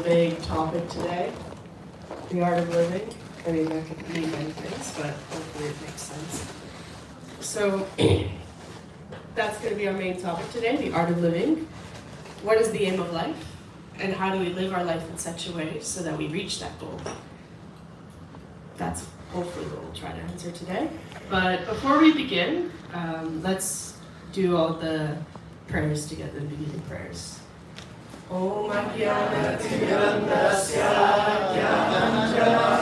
big topic today, the art of living. I mean, that could mean many things, but hopefully it makes sense. So that's going to be our main topic today, the art of living. What is the aim of life? And how do we live our life in such a way so that we reach that goal? That's hopefully what we'll try to answer today. But before we begin, let's do all the prayers together, the beginning prayers. Om Ajnanatirandasya Jnananjana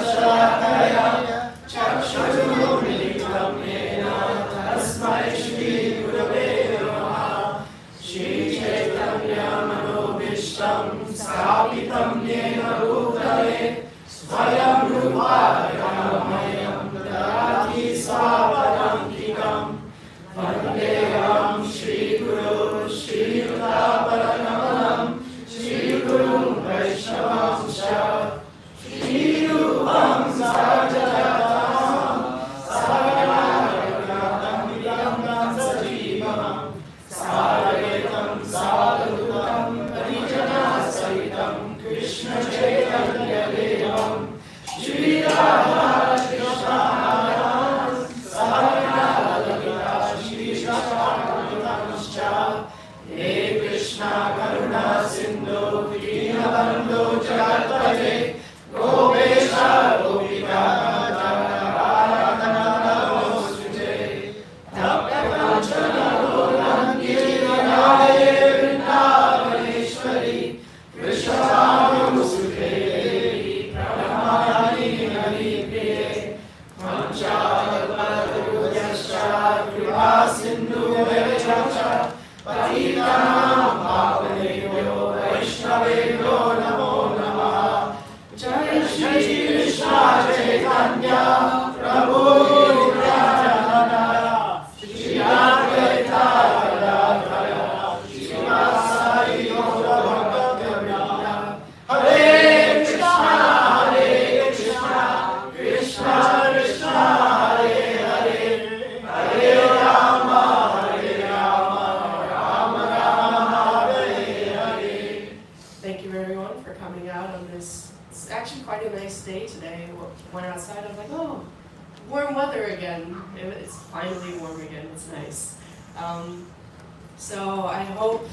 Chakshurumilitam Yena Tasmai Shri Gurave Namaha Shri Chaitanya Manobhishtam Sthapitam Yena Bhutale Swayam Rupa Ramayam Dadati Svapadantikam Vandeham Shri Guru Shri Yudaparanamalam Shri Guru Vaishnavam Sha Shri Rupam Sajatatam Saranagatam Vidam Sajivam Saragetam Sadhutam Parijana Sahitam Krishna Chaitanya Devam Shri Radha Krishna He Krishna Karuna Sindhu Dinabandhu Jagatpate Gopesha Gopika Radha Suje Tapta Kanchana Golam Girinaye Vrindavaneshwari Krishnavanu Sute Pranamani Hari Priye Manchavaru Yasha Kripa Sindhu Vechacha Patitanam Pavanebhyo Vaishnavebhyo Namo Namaha Jai Shri Krishna Chaitanya Prabhu Nityananda Shri Advaita Gadadhara Srivasadi Gaura Bhakta Hare Krishna Hare Krishna Krishna Krishna Hare Hare Hare Rama Hare out on this. It's actually quite a nice day today. Went outside, I was like, oh, warm weather again. It's finally warm again, it's nice. So I hope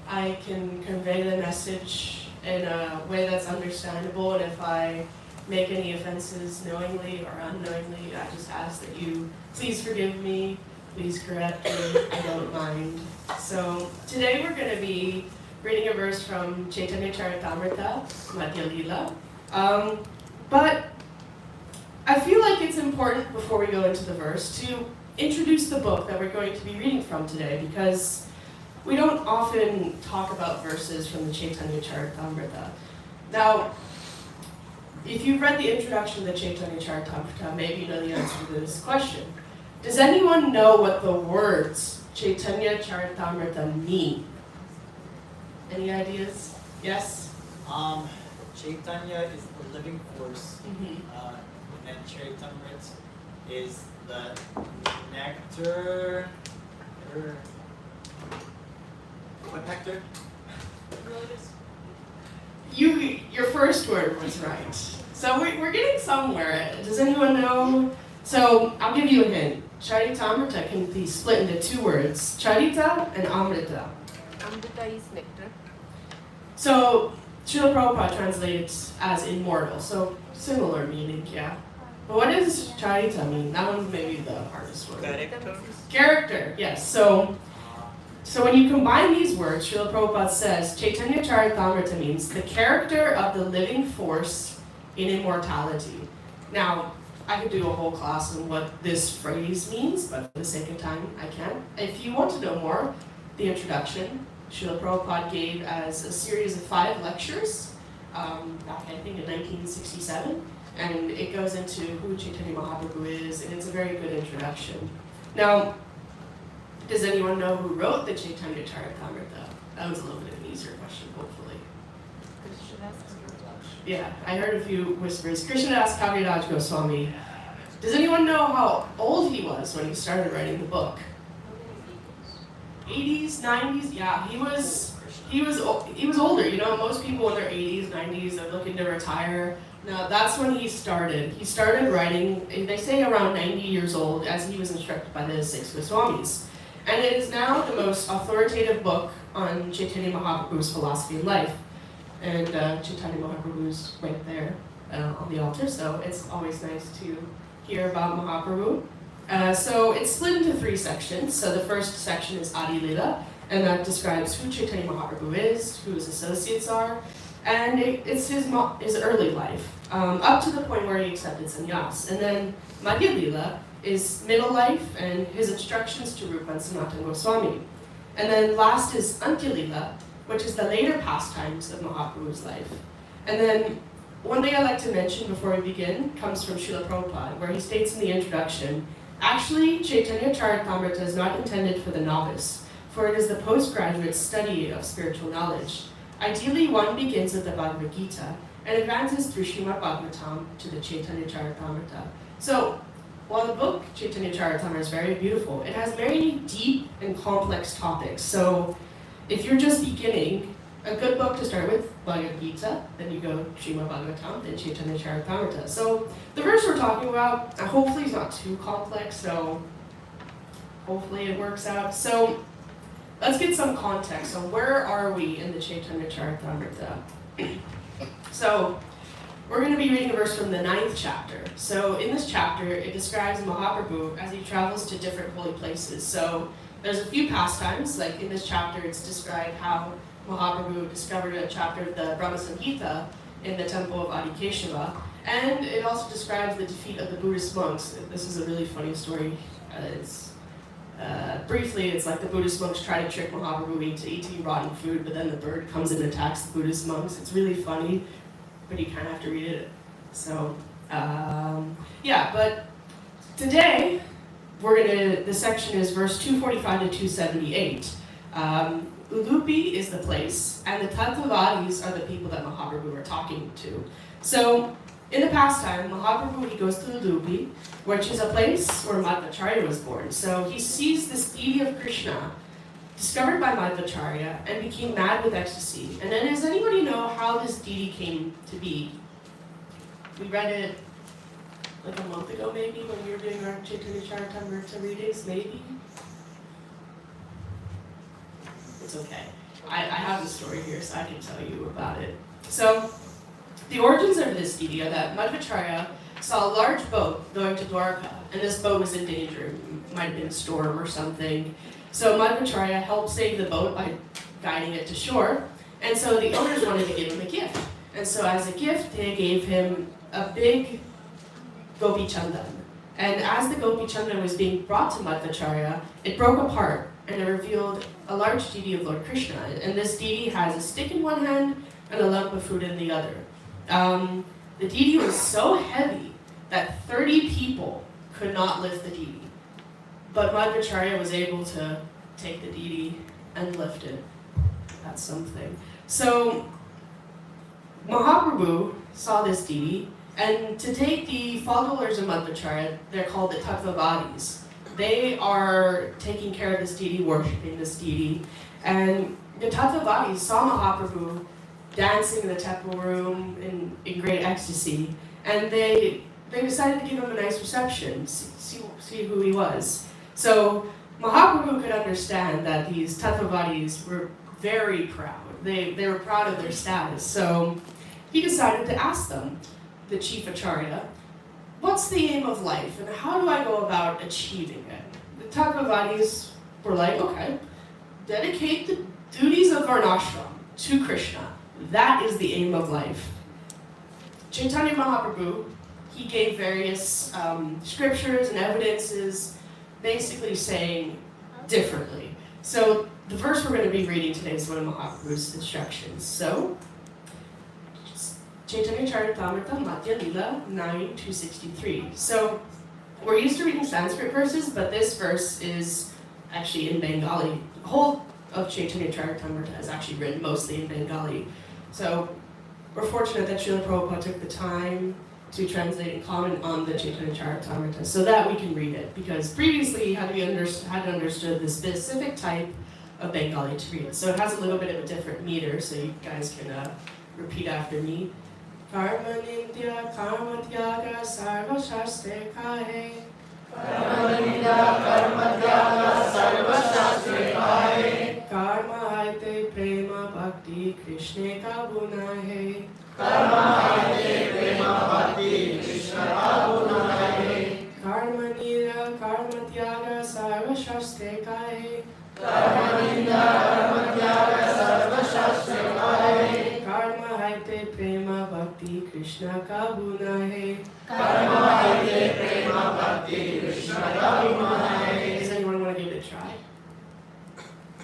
I can convey the message in a way that's understandable, and if I make any offenses knowingly or unknowingly, I just ask that you please forgive me, please correct me, I don't mind. So today we're going to be reading a verse from Chaitanya Charitamrita, Madhya Lila. But I feel like it's important before we go into the verse to introduce the book that we're going to be reading from today, because we don't often talk about verses from the Chaitanya Charitamrita. Now, if you've read the introduction to the Chaitanya Charitamrita, maybe you know the answer to this question. Does anyone know what the words Chaitanya Charitamrita mean? Any ideas? Yes? Chaitanya is the living force, and then Charitamrit is the nectar. What nectar? Your first word was right. So we're getting somewhere. Does anyone know? So I'll give you a hint. Charitamrita can be split into two words, Charita and Amrita. Amrita is nectar. So Srila Prabhupada translates as immortal, so similar meaning, yeah. But what does Charita mean? That one's maybe the hardest word. Character, yes. So when you combine these words, Srila Prabhupada says Chaitanya Charitamrita means the character of the living force in immortality. Now, I could do a whole class on what this phrase means, but for the sake of time, I can't. If you want to know more, the introduction Srila Prabhupada gave as a series of 5 lectures back, I think, in 1967. And it goes into who Chaitanya Mahaprabhu is, and it's a very good introduction. Now, does anyone know who wrote the Chaitanya Charitamrita? That was a little bit of an easier question, hopefully. Yeah, I heard a few whispers. Krishnadas Kaviraj Goswami. Does anyone know how old he was when he started writing the book? 80s, 90s? Yeah, he was he was older. You know, most people in their 80s, 90s are looking to retire. Now that's when he started. He started writing, they say around 90 years old, as he was instructed by the 6 Goswamis. And it is now the most authoritative book on Chaitanya Mahaprabhu's philosophy and life. And Chaitanya Mahaprabhu's right there on the altar, so it's always nice to hear about Mahaprabhu. So it's split into 3 sections. So the first section is Adi Lila, and that describes who Chaitanya Mahaprabhu is, who his associates are, and it's his early life, up to the point where he accepted sannyas. And then Madhya Lila is middle life and his instructions to Rupa and Sanatana Goswami. And then last is Antya Lila, which is the later pastimes of Mahaprabhu's life. And then one thing I'd like to mention before we begin comes from Srila Prabhupada, where he states in the introduction, actually, Chaitanya Charitamrita is not intended for the novice, for it is the postgraduate study of spiritual knowledge. Ideally, one begins with the Bhagavad Gita and advances through Srimad Bhagavatam to the Chaitanya Charitamrita. So, while the book Chaitanya Charitamrita is very beautiful, it has very deep and complex topics. So, if you're just beginning, a good book to start with, Bhagavad Gita, then you go Srimad Bhagavatam, then Chaitanya Charitamrita. So the verse we're talking about, hopefully is not too complex, so hopefully it works out. So let's get some context. So where are we in the Chaitanya Charitamrita? So we're going to be reading a verse from the 9th chapter. So in this chapter, it describes Mahaprabhu as he travels to different holy places. So there's a few pastimes, like in this chapter it's described how Mahaprabhu discovered a chapter of the Brahma Samhita in the temple of Adikeshava, and it also describes the defeat of the Buddhist monks. This is a really funny story. Briefly, it's like the Buddhist monks try to trick Mahaprabhu into eating rotten food, but then the bird comes and attacks the Buddhist monks. It's really funny, but you kind of have to read it. So, yeah, but today, the section is verse 245 to 278. Ulupi is the place, and the Tattvavadis are the people that Mahaprabhu are talking to. So, in the pastime, Mahaprabhu, he goes to Ulupi, which is a place where Madhvacharya was born. So he sees this deity of Krishna, discovered by Madhvacharya, and became mad with ecstasy. And then does anybody know how this deity came to be? We read it like a month ago maybe, when we were doing our Chaitanya Charitamrita readings, maybe? It's okay. I have the story here, so I can tell you about it. So, the origins of this deity are that Madhvacharya saw a large boat going to Dwarka, and this boat was in danger. It might have been a storm or something. So Madhvacharya helped save the boat by guiding it to shore, and so the owners wanted to give him a gift. And so as a gift, they gave him a big Gopi Chandan. And as the Gopi Chandan was being brought to Madhvacharya, it broke apart, and it revealed a large deity of Lord Krishna. And this deity has a stick in one hand and a lump of food in the other. The deity was so heavy that 30 people could not lift the deity. But Madhvacharya was able to take the deity and lift it. That's something. So Mahaprabhu saw this deity, and to take the followers of Madhvacharya, they're called the Tattvavadis. They are taking care of this deity, worshipping this deity. And the Tattvavadis saw Mahaprabhu dancing in the temple room in great ecstasy. And they decided to give him a nice reception, see who he was. So Mahaprabhu could understand that these Tattvavadis were very proud. They were proud of their status. So he decided to ask them, the chief acharya, what's the aim of life and how do I go about achieving it? The Tattvavadis were like, okay, dedicate the duties of Varnashram to Krishna. That is the aim of life. Chaitanya Mahaprabhu, he gave various scriptures and evidences, basically saying differently. So the verse we're going to be reading today is one of Mahaprabhu's instructions. So, Chaitanya Charitamrita Madhya Lila 9:263. So, we're used to reading Sanskrit verses, but this verse is actually in Bengali. The whole of Chaitanya Charitamrita is actually written mostly in Bengali. So, we're fortunate that Srila Prabhupada took the time to translate and comment on the Chaitanya Charitamrita so that we can read it. Because previously, had we understood the specific type of Bengali to read it. So it has a little bit of a different meter, so you guys can repeat after me. Karma nindya karma tyaga sarva shastre kahe. Karma nindya karma tyaga sarva shastre kahe. Karma haite prema bhakti Krishne ka guna hai. Karma haite prema bhakti Krishna ka guna hai. Karma nira karma tyaga sarva shastre kahe. Karma nindya karma tyaga sarva shastre kahe. Karma haite prema bhakti Krishna ka guna hai. Karma haite prema bhakti Krishna ka guna hai. Does anyone want to give it a try?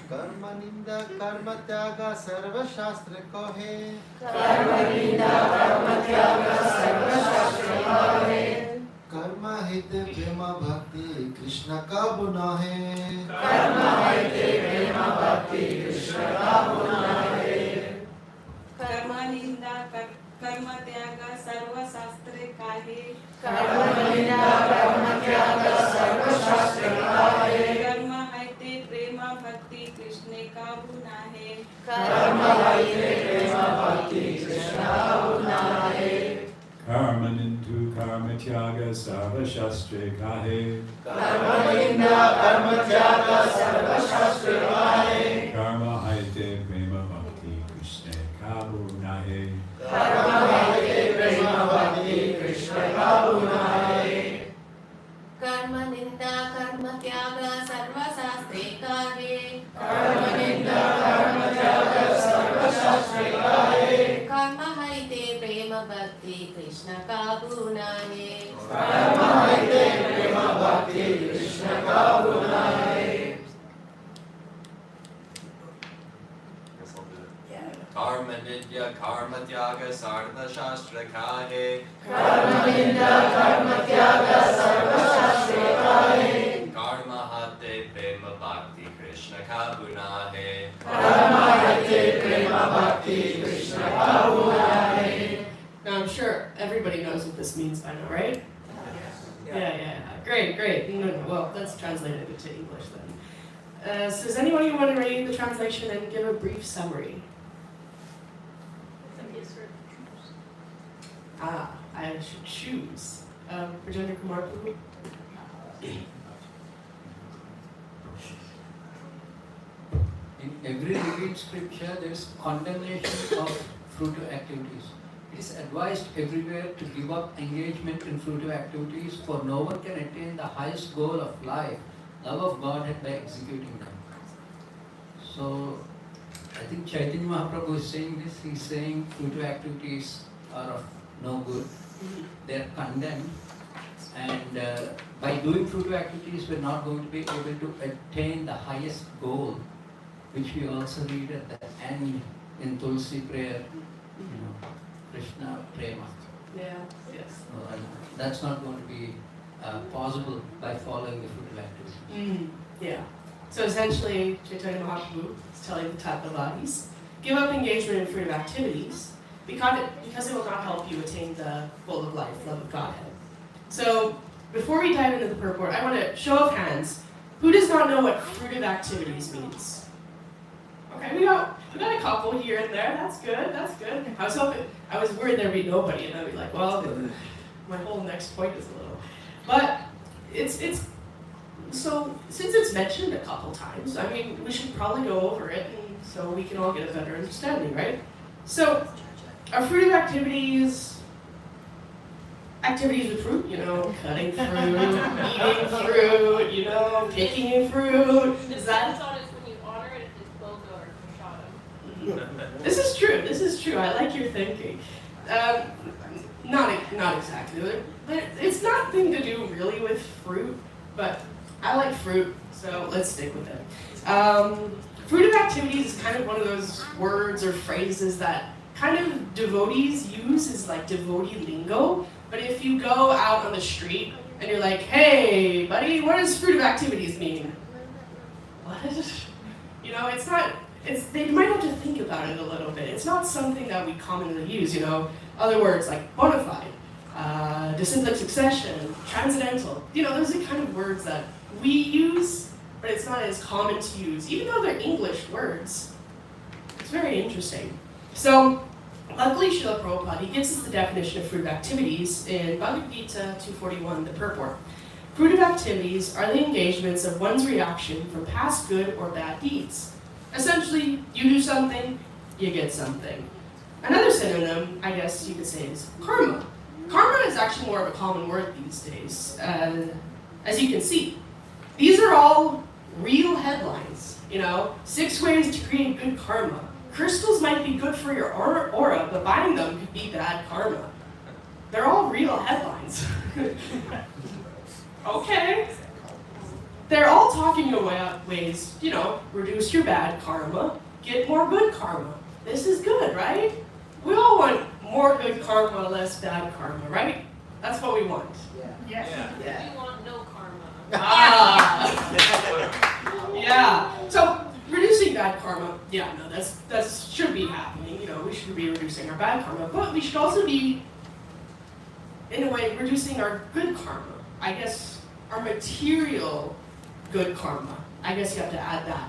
कर्म निंदा कर्म त्याग सर्व शास्त्र कहे. Karma nindya karma tyaga sarva shastre kahe. कर्म हित प्रेम भक्ति कृष्ण का गुना है. Karma haite prema bhakti Krishna ka guna hai. Karma निंदा कर्म त्याग सर्व शास्त्रे काहे. Karma nindya karma tyaga sarva shastre kahe. कर्म हाइते प्रेम भक्ति कृष्ण का गुना है. Karma haite prema bhakti Krishna ka guna hai. Karma nindu karma tyaga sarva shastre kahe. Karma nindya karma tyaga sarva shastre kahe. Karma haite prema bhakti Krishna kabunahe. Karma haite prema bhakti Krishna ka guna hai. कर्म निंदा कर्म त्याग सर्व शास्त्रे काहे. Karma nindya karma tyaga sarva shastre kahe. कर्म हाइते प्रेम भक्ति कृष्ण का गुना है. Karma haite prema bhakti Krishna ka guna hai. Karma nidya karma tyaga sarva shastra kahe. Karma nindya karma tyaga sarva shastre kahe. Karma hate prema bhakti Krishna kabunahe. Karma haite prema bhakti Krishna ka guna hai. Now I'm sure everybody knows what this means by now, right? Yeah. Great. No. Well, let's translate it into English then. So does anybody want to read the translation and give a brief summary? I should choose. Rajendra Kumar Prabhu? In every revealed scripture, there is condemnation of fruitive activities. It is advised everywhere to give up engagement in fruitive activities, for no one can attain the highest goal of life, love of Godhead, by executing them. So, I think Chaitanya Mahaprabhu is saying this. He is saying fruitive activities are of no good. They are condemned. And by doing fruitive activities, we are not going to be able to attain the highest goal, which we also read at the end in Tulsi prayer, Krishna Prema. Yeah, yes. And that's not going to be possible by following the fruitive activities. Yeah. So essentially, Chaitanya Mahaprabhu is telling the Tattvavadis, give up engagement in fruitive activities because it will not help you attain the goal of life, love of Godhead. So before we dive into the purport, I want to show of hands, who does not know what fruitive activities means? Okay, we got a couple here and there. That's good. I was worried there'd be nobody, and I'd be like, well, my whole next point is a little. But it's so since it's mentioned a couple times, I mean, we should probably go over it, and so we can all get a better understanding, right? So, our fruitive activities with fruit, cutting fruit, eating fruit, picking fruit. Is that? on is when you honor it, it's boga or prashadam. This is true. I like your thinking. Not exactly. It's nothing to do really with fruit, but I like fruit, so let's stick with it. Fruitive activities is kind of one of those words or phrases that kind of devotees use as like devotee lingo. But if you go out on the street and you're like, hey, buddy, what does fruitive activities mean? What? It's not, they might have to think about it a little bit. It's not something that we commonly use, Other words like bona fide, disciplic succession, transcendental. Those are kind of words that we use, but it's not as common to use, even though they're English words. It's very interesting. So, luckily, Srila Prabhupada, he gives us the definition of fruitive activities in Bhagavad Gita 241, the purport. Fruitive activities are the engagements of one's reaction from past good or bad deeds. Essentially, you do something, you get something. Another synonym, I guess you could say, is karma. Karma is actually more of a common word these days. As you can see, these are all real headlines. 6 ways to create good karma. Crystals might be good for your aura, but buying them could be bad karma. They're all real headlines. Okay. They're all talking about ways, reduce your bad karma, get more good karma. This is good, right? We all want more good karma, less bad karma, right? That's what we want. Yeah. We want no karma. Yeah. So reducing bad karma, that should be happening. We should be reducing our bad karma, but we should also be, in a way, reducing our good karma. I guess our material good karma. I guess you have to add that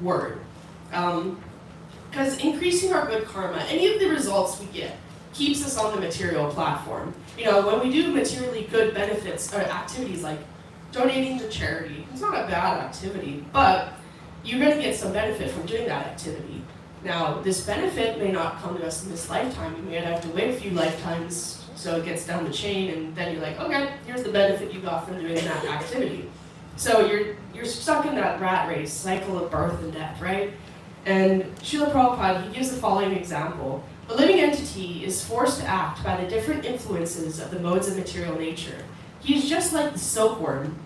word. Because increasing our good karma, any of the results we get, keeps us on the material platform. When we do materially good benefits or activities like donating to charity, it's not a bad activity, but you're going to get some benefit from doing that activity. Now, this benefit may not come to us in this lifetime. You may have to wait a few lifetimes so it gets down the chain, and then you're like, okay, here's the benefit you got from doing that activity. So you're stuck in that rat race, cycle of birth and death, right? And Srila Prabhupada, he gives the following example. A living entity is forced to act by the different influences of the modes of material nature. He is just like the silkworm,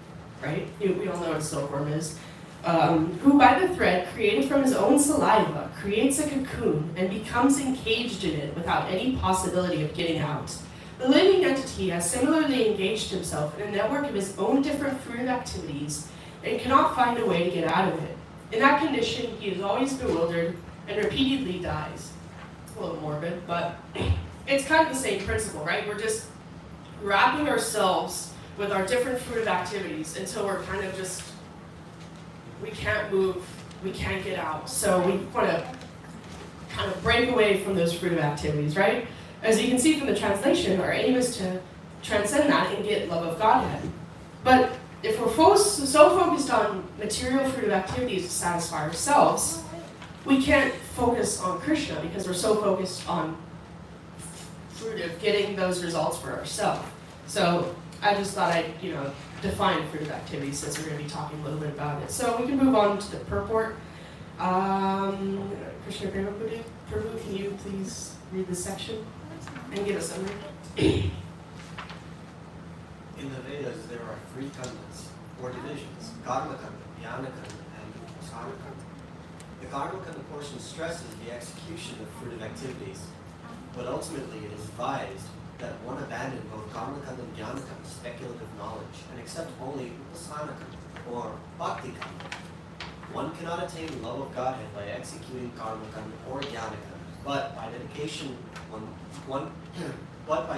right? We all know what a silkworm is. Who by the thread created from his own saliva creates a cocoon and becomes encaged in it without any possibility of getting out. The living entity has similarly engaged himself in a network of his own different fruitive activities and cannot find a way to get out of it. In that condition, he is always bewildered and repeatedly dies. It's a little morbid, but it's kind of the same principle, right? We're just wrapping ourselves with our different fruitive activities until we're kind of just, we can't move, we can't get out. So we want to kind of break away from those fruitive activities, right? As you can see from the translation, our aim is to transcend that and get love of Godhead. But if we're so focused on material fruitive activities to satisfy ourselves, we can't focus on Krishna because we're so focused on fruitive, getting those results for ourselves. So I just thought I'd, define fruitive activities since we're going to be talking a little bit about it. So we can move on to the purport. Krishna Prabhu, can you please read this section and give a summary? In the Vedas, there are 3 khandas, or divisions, Karma Khanda, Jnana Khanda, and Usana Khanda. The Karma Khanda portion stresses the execution of fruitive activities, but ultimately it is advised that one abandon both Karma Khanda and Jnana Khanda, speculative knowledge, and accept only Usana Khanda, or Bhakti Khanda. One cannot attain love of Godhead by executing Karma Khanda or Jnana Khanda, but by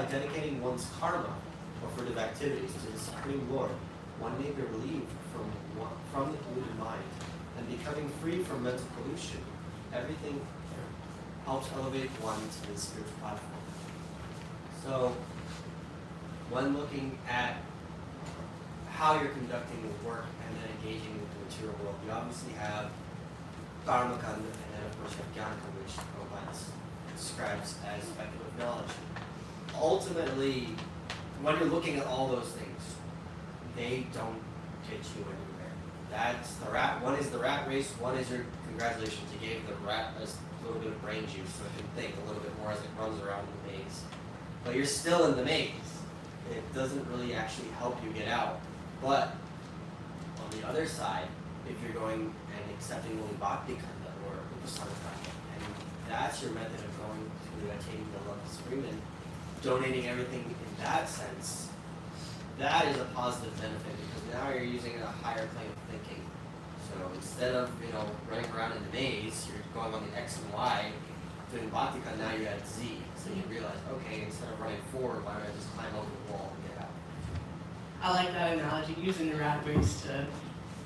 dedicating one's karma or fruitive activities to the Supreme Lord, one may be relieved from the polluted mind, and becoming free from mental pollution. Everything helps elevate one to the spiritual platform. So, when looking at how you're conducting the work and then engaging with the material world, you obviously have Karma Khanda, and then of course you have Jnana Khanda, which Prabhupada describes as speculative knowledge. Ultimately, when you're looking at all those things, they don't get you anywhere. That's the rat. One is the rat race. One is your congratulations. You gave the rat a little bit of brain juice so it can think a little bit more as it runs around the maze. But you're still in the maze. It doesn't really actually help you get out. But on the other side, if you're going and accepting only Bhakti Khanda or Upasana Khanda, and that's your method of going to attaining the love of the Supreme and donating everything in that sense, that is a positive benefit because now you're using a higher plane of thinking. So instead of running around in the maze, you're going on the X and Y, doing Bhakti Khanda, now you're at Z. So you realize, okay, instead of running forward, why don't I just climb over the wall and get out? I like that analogy, using the rat race to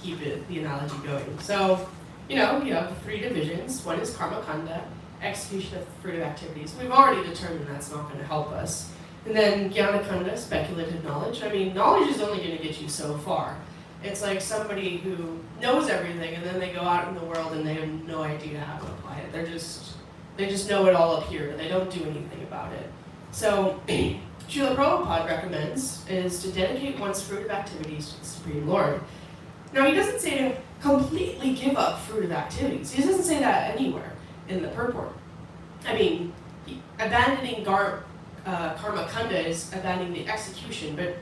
keep the analogy going. So, you have 3 divisions. One is karma kanda, execution of fruitive activities. We've already determined that's not going to help us. And then jnana kanda, speculative knowledge. I mean, knowledge is only going to get you so far. It's like somebody who knows everything and then they go out in the world and they have no idea how to apply it. They just know it all up here, but they don't do anything about it. So, Srila Prabhupada recommends is to dedicate one's fruitive activities to the Supreme Lord. Now, he doesn't say to completely give up fruitive activities. He doesn't say that anywhere in the purport. I mean, abandoning karma kanda is abandoning the execution, but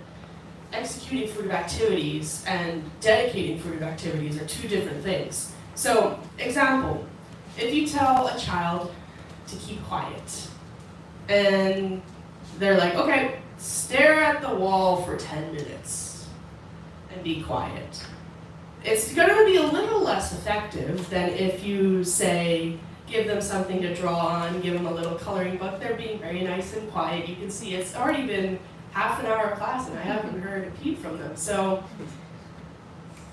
executing fruitive activities and dedicating fruitive activities are 2 different things. So, example, if you tell a child to keep quiet, and they're like, okay, stare at the wall for 10 minutes and be quiet. It's going to be a little less effective than if you say, give them something to draw on, give them a little coloring book. They're being very nice and quiet. You can see it's already been half an hour of class and I haven't heard a peep from them. So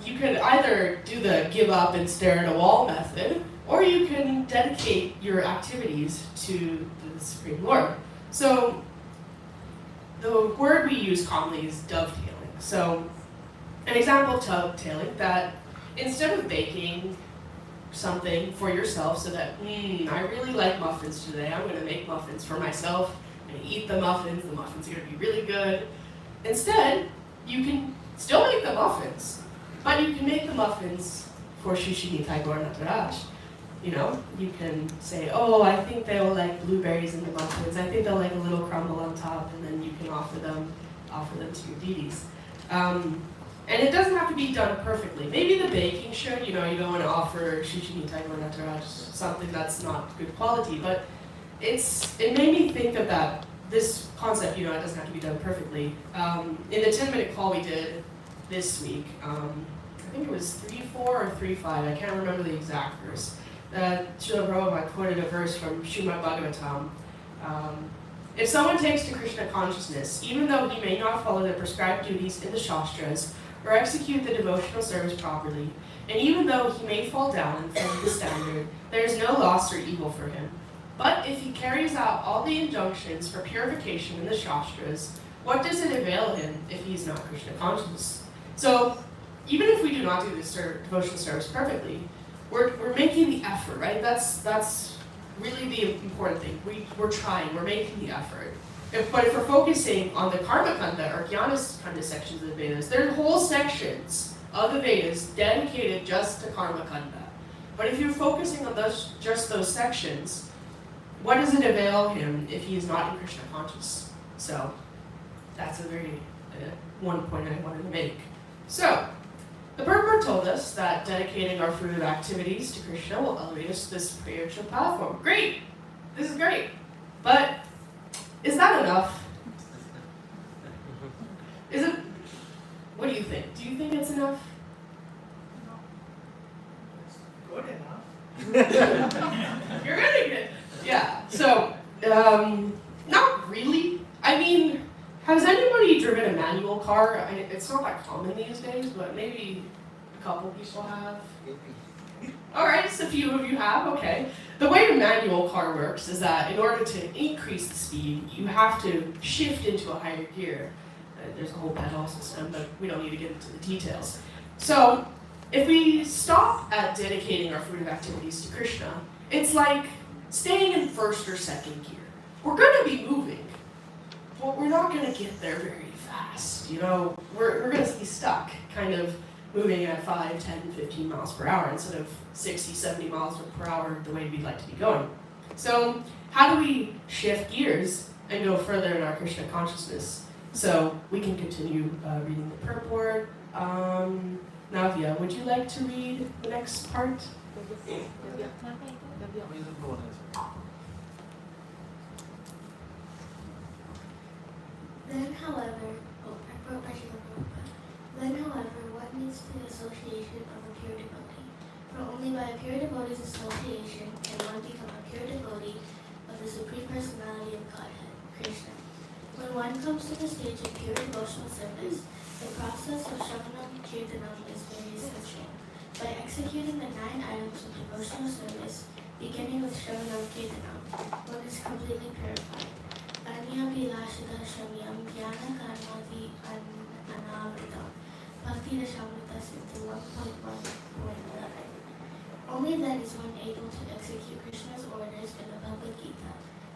you could either do the give up and stare at a wall method, or you can dedicate your activities to the Supreme Lord. So the word we use commonly is dovetailing. So an example of dovetailing, that instead of baking something for yourself so that, I really like muffins today, I'm going to make muffins for myself, I'm going to eat the muffins are going to be really good. Instead, you can still make the muffins, but you can make the muffins for Shishini Tagore Nataraj. You can say, oh, I think they'll like blueberries in the muffins. I think they'll like a little crumble on top, and then you can offer them to your deities. And it doesn't have to be done perfectly. Maybe the baking should, you don't want to offer Shishini Tagore Nataraj something that's not good quality, but it made me think of this concept, it doesn't have to be done perfectly. In the 10-minute call we did this week, I think it was 3.4 or 3.5, I can't remember the exact verse. Srila Prabhupada quoted a verse from Srimad Bhagavatam. If someone takes to Krishna consciousness, even though he may not follow the prescribed duties in the Shastras or execute the devotional service properly, and even though he may fall down in front of the standard, there is no loss or evil for him. But if he carries out all the injunctions for purification in the Shastras, what does it avail him if he is not Krishna conscious? So, even if we do not do this devotional service perfectly, we're making the effort, right? That's really the important thing. We're trying, we're making the effort. But if we're focusing on the Karma Kanda or Jnana Kanda sections of the Vedas, there are whole sections of the Vedas dedicated just to Karma Kanda. But if you're focusing on just those sections, what does it avail him if he is not in Krishna conscious? So that's a very one point I wanted to make. So the purport told us that dedicating our fruitive activities to Krishna will elevate us to this spiritual platform. Great! This is great. But is that enough? Is it? What do you think? Do you think it's enough? Good enough. You're really good. Yeah. So, not really. I mean, has anybody driven a manual car? It's not that common these days, but maybe a couple people have. All right, so a few of you have, okay. The way a manual car works is that in order to increase the speed, you have to shift into a higher gear. There's a whole pedal system, but we don't need to get into the details. So, if we stop at dedicating our fruitive activities to Krishna, it's like staying in first or second gear. We're going to be moving, but we're not going to get there very fast. We're going to be stuck, kind of moving at 5, 10, 15 miles per hour instead of 60, 70 miles per hour the way we'd like to be going. So how do we shift gears and go further in our Krishna consciousness? So we can continue reading the purport. Navya, would you like to read the next part? Then, however, what needs the association of a pure devotee? For only by a pure devotee's association can one become a pure devotee of the Supreme Personality of Godhead, Krishna. When one comes to the stage of pure devotional service, The process of Shravanam Kirtanam is very essential. By executing the 9 items of devotional service, beginning with Shravanam Kirtanam, one is completely purified. Anya Bilashita Shamyam Jnana Karmati Anavritam Bhakti Rashamrita Siddhi 1.1.11. Only then is one able to execute Krishna's orders in the Bhagavad Gita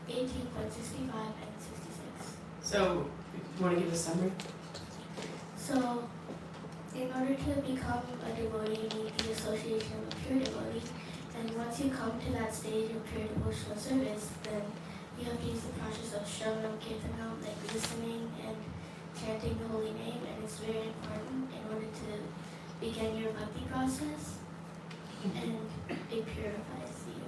18.65 and 66. So, you want to give a summary? So, in order to become a devotee, you need the association of a pure devotee. And once you come to that stage of pure devotional service, then you have to use the process of Shravanam Kirtanam, like listening and chanting the holy name. And it's very important in order to begin your bhakti process. And it purifies you.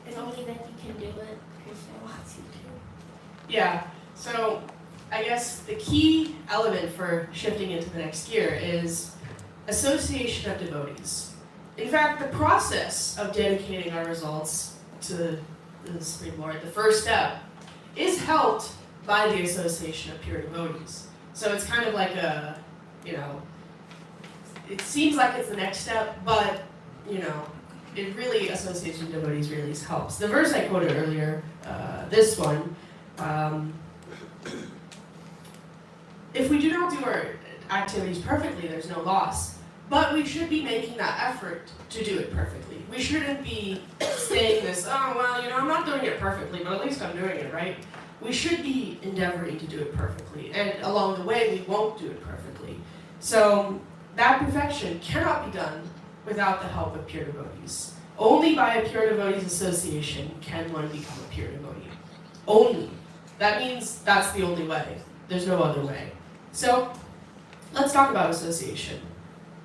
And only then you can do what Krishna wants you to. Yeah, so I guess the key element for shifting into the next gear is association of devotees. In fact, the process of dedicating our results to the Supreme Lord, the first step, is helped by the association of pure devotees. So it's kind of like a, it seems like it's the next step, but, it really, association of devotees really helps. The verse I quoted earlier, this one, if we do not do our activities perfectly, there's no loss. But we should be making that effort to do it perfectly. We shouldn't be saying this, I'm not doing it perfectly, but at least I'm doing it, right? We should be endeavoring to do it perfectly. And along the way, we won't do it perfectly. So that perfection cannot be done without the help of pure devotees. Only by a pure devotees association can one become a pure devotee. Only. That means that's the only way. There's no other way. So let's talk about association.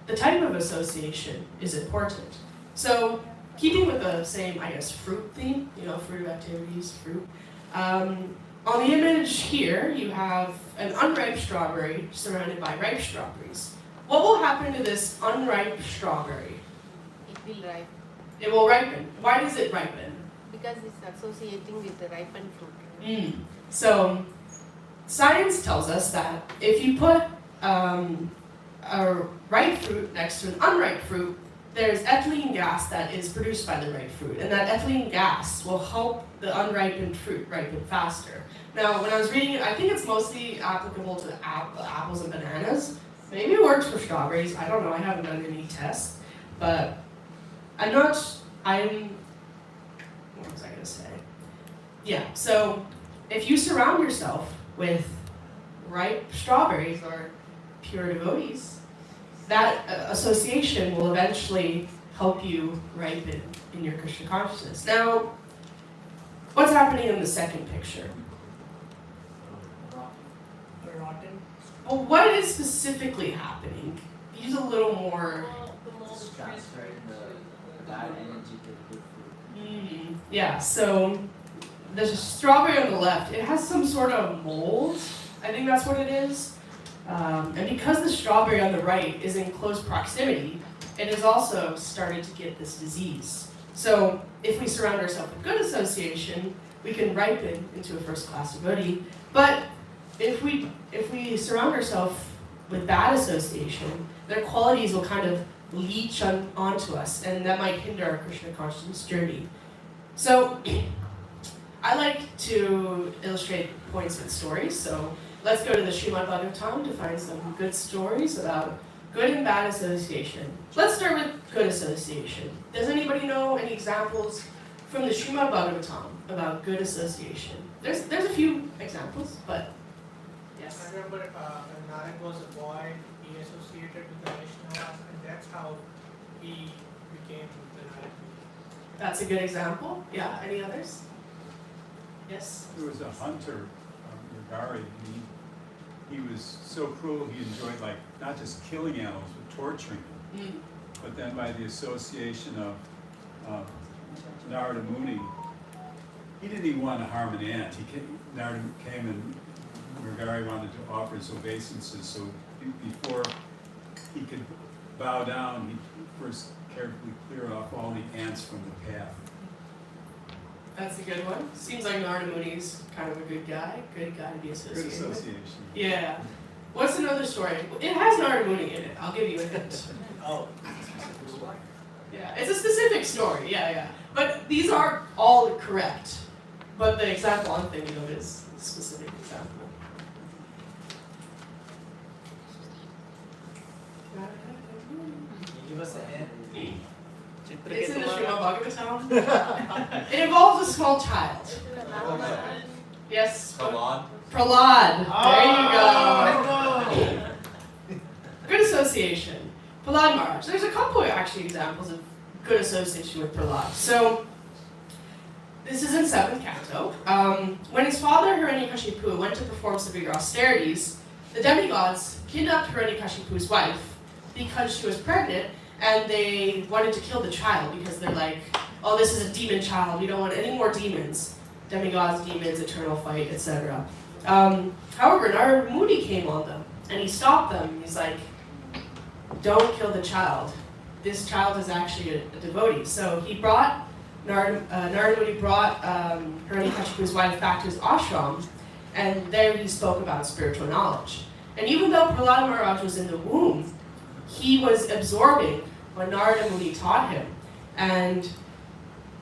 The type of association is important. So keeping with the same, fruit theme, fruit activities, fruit. On the image here, you have an unripe strawberry surrounded by ripe strawberries. What will happen to this unripe strawberry? It will ripen. It will ripen. Why does it ripen? Because it's associating with the ripened fruit. So science tells us that if you put a ripe fruit next to an unripe fruit, there's ethylene gas that is produced by the ripe fruit, and that ethylene gas will help the unripened fruit ripen faster. Now, when I was reading it, I think it's mostly applicable to apples and bananas. Maybe it works for strawberries. I don't know. I haven't done any tests, but what was I going to say? Yeah, so if you surround yourself with ripe strawberries or pure devotees, that association will eventually help you ripen in your Krishna consciousness. Now, what's happening in the second picture? Rotten. Well, what is specifically happening? Use a little more. Transferring the bad energy to the good food. Yeah, so the strawberry on the left, it has some sort of mold. I think that's what it is. And because the strawberry on the right is in close proximity, it has also started to get this disease. So if we surround ourselves with good association, we can ripen into a first-class devotee. But if we surround ourselves with bad association, their qualities will kind of leech onto us, and that might hinder our Krishna consciousness journey. So I like to illustrate points with stories. So let's go to the Srimad Bhagavatam to find some good stories about good and bad association. Let's start with good association. Does anybody know any examples from the Srimad Bhagavatam about good association? There's a few examples, but yes. I remember when Narad was a boy, he associated with the Vaishnavas, and that's how he became the Narad. That's a good example. Yeah, any others? Yes? There was a hunter, Ragari, he was so cruel, he enjoyed not just killing animals, but torturing them. But then by the association of Narada Muni, he didn't even want to harm an ant. Narada came and Ragari wanted to offer his obeisances, so before he could bow down, he first carefully cleared off all the ants from the path. That's a good one. Seems like Narada Muni's kind of a good guy to be associated Good with. association. Yeah. What's another story? It has Narada Muni in it. I'll give you a hint. Oh. Yeah, it's a specific story. Yeah. But these are all correct. But the example I'm thinking of is a specific example. Give us a hint. It's in the Srimad Bhagavatam. It involves a small child. Yes. Come on. Prahlad. Oh, There you go. Good association. Prahlad Maharaj. There's a couple of actually examples of good association with Prahlad. So, this is in 7th canto. When his father Hiranyakashipu went to perform severe austerities, the demigods kidnapped Hiranyakashipu's wife because she was pregnant, and they wanted to kill the child because they're like, oh, this is a demon child, we don't want any more demons. Demigods, demons, eternal fight, etc. However, Narada Muni came on them, and he stopped them. He's like, don't kill the child. This child is actually a devotee. So he brought, Narada Muni brought Hiranyakashipu's wife back to his ashram, and there he spoke about spiritual knowledge. And even though Prahlad Maharaj was in the womb, he was absorbing what Narada Muni taught him. And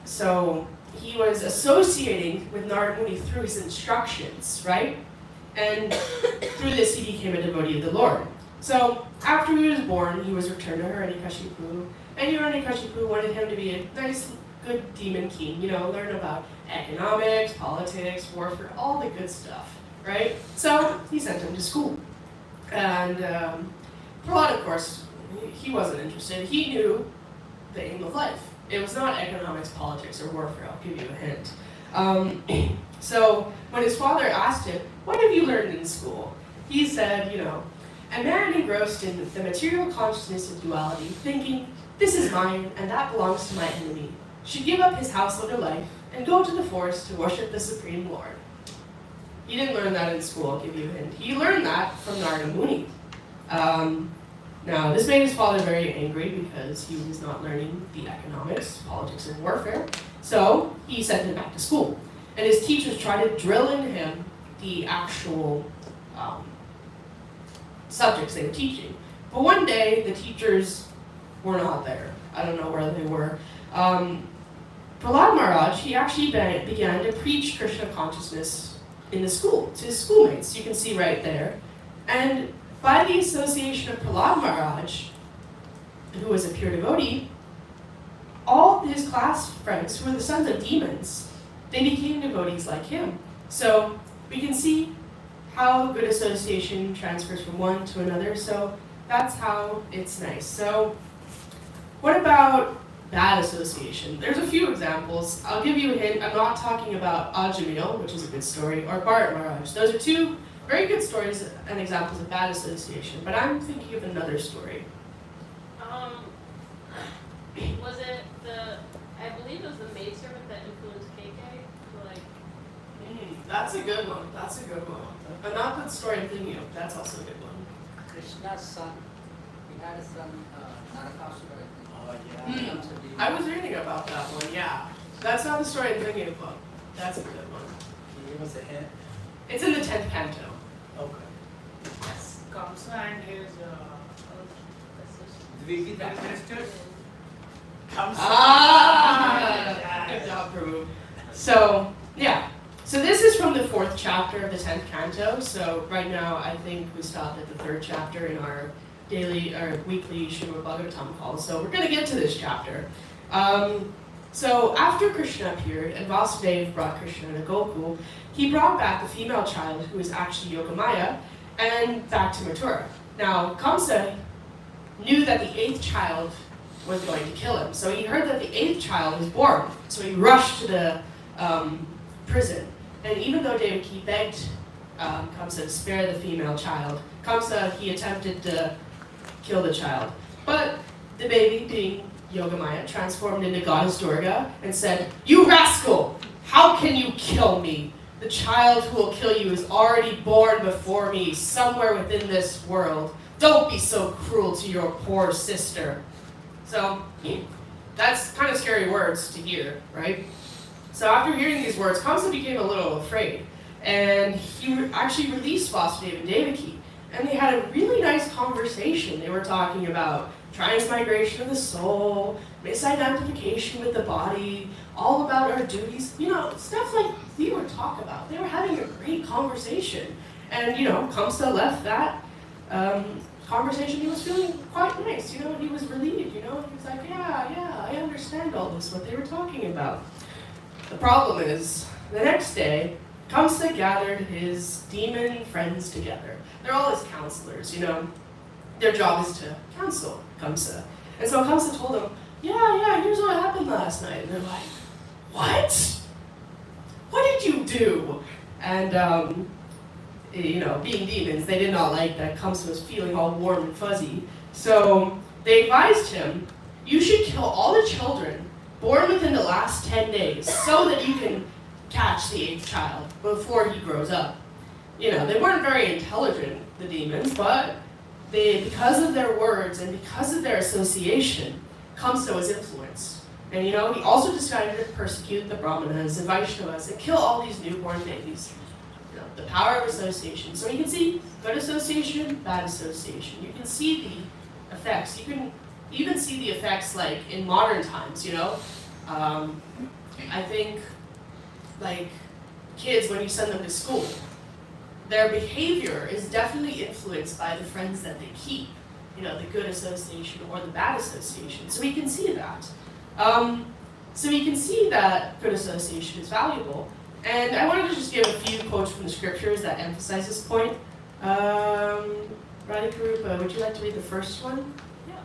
so he was associating with Narada Muni through his instructions, right? And through this he became a devotee of the Lord. So after he was born, he was returned to Hiranyakashipu, and Hiranyakashipu wanted him to be a nice, good demon king, learn about economics, politics, warfare, all the good stuff, right? So he sent him to school. And Prahlad, of course, he wasn't interested. He knew the aim of life. It was not economics, politics, or warfare. I'll give you a hint. So when his father asked him, what have you learned in school? He said, a man engrossed in the material consciousness of duality, thinking, this is mine and that belongs to my enemy, should give up his household or life and go to the forest to worship the Supreme Lord. He didn't learn that in school, I'll give you a hint. He learned that from Narada Muni. Now, this made his father very angry because he was not learning the economics, politics, and warfare. So he sent him back to school. And his teachers tried to drill in him the actual subjects they were teaching. But one day, the teachers were not there. I don't know where they were. Prahlad Maharaj, he actually began to preach Krishna consciousness in the school, to his schoolmates. You can see right there. And by the association of Prahlad Maharaj, who was a pure devotee, all his class friends, who were the sons of demons, they became devotees like him. So we can see how good association transfers from one to another. So that's how it's nice. So what about bad association? There's a few examples. I'll give you a hint. I'm not talking about Ajamil, which is a good story, or Bharat Maharaj. Those are two very good stories and examples of bad association. But I'm thinking of another story. Was it I believe it was the maidservant that influenced KK to That's a good one. That's a good one. But not the story I'm thinking of. That's also a good one. Krishna's son, he had a son, Narakasura, I think. Oh, yeah. I was reading about that one, yeah. That's not the story I'm thinking of, but that's a good one. Can you give us a hint? It's in the 10th canto. Okay. Yes. Kamsa and his Dvigi ministers. Good job, Prabhu. So, yeah. So this is from the 4th chapter of the 10th canto. So right now, I think we stopped at the 3rd chapter in our weekly Srimad Bhagavatam call. So we're going to get to this chapter. So after Krishna appeared and Vasudeva brought Krishna to Gokul, he brought back the female child who was actually Yogamaya and back to Mathura. Now Kamsa knew that the 8th child was going to kill him. So he heard that the 8th child was born. So he rushed to the prison. And even though Devaki begged Kamsa to spare the female child, Kamsa, he attempted to kill the child. But the baby, being Yogamaya, transformed into Goddess Durga and said, "You rascal! How can you kill me? The child who will kill you is already born before me, somewhere within this world. Don't be so cruel to your poor sister." So, that's kind of scary words to hear, right? So after hearing these words, Kamsa became a little afraid, and he actually released Vasudeva and Devaki. and they had a really nice conversation. They were talking about transmigration of the soul, misidentification with the body, all about our duties, stuff like we would talk about. They were having a great conversation. And, Kamsa left that conversation, he was feeling quite nice, he was relieved, he was like, yeah, I understand all this, what they were talking about. The problem is, the next day, Kamsa gathered his demon friends together. They're all his counselors, Their job is to counsel Kamsa. And so Kamsa told them, yeah, here's what happened last night. And they're like, what? What did you do? And, being demons, they did not like that Kamsa was feeling all warm and fuzzy. So they advised him, you should kill all the children born within the last 10 days so that you can catch the 8th child before he grows up. They weren't very intelligent, the demons, but because of their words and because of their association, Kamsa was influenced. And he also decided to persecute the Brahmanas and Vaishnavas and kill all these newborn babies. The power of association. So you can see good association, bad association. You can see the effects. You can even see the effects like in modern times, I think like kids, when you send them to school, their behavior is definitely influenced by the friends that they keep, the good association or the bad association. So we can see that. So we can see that good association is valuable. And I wanted to just give a few quotes from the scriptures that emphasize this point. Radhikarupa, would you like to read the first one? Yeah.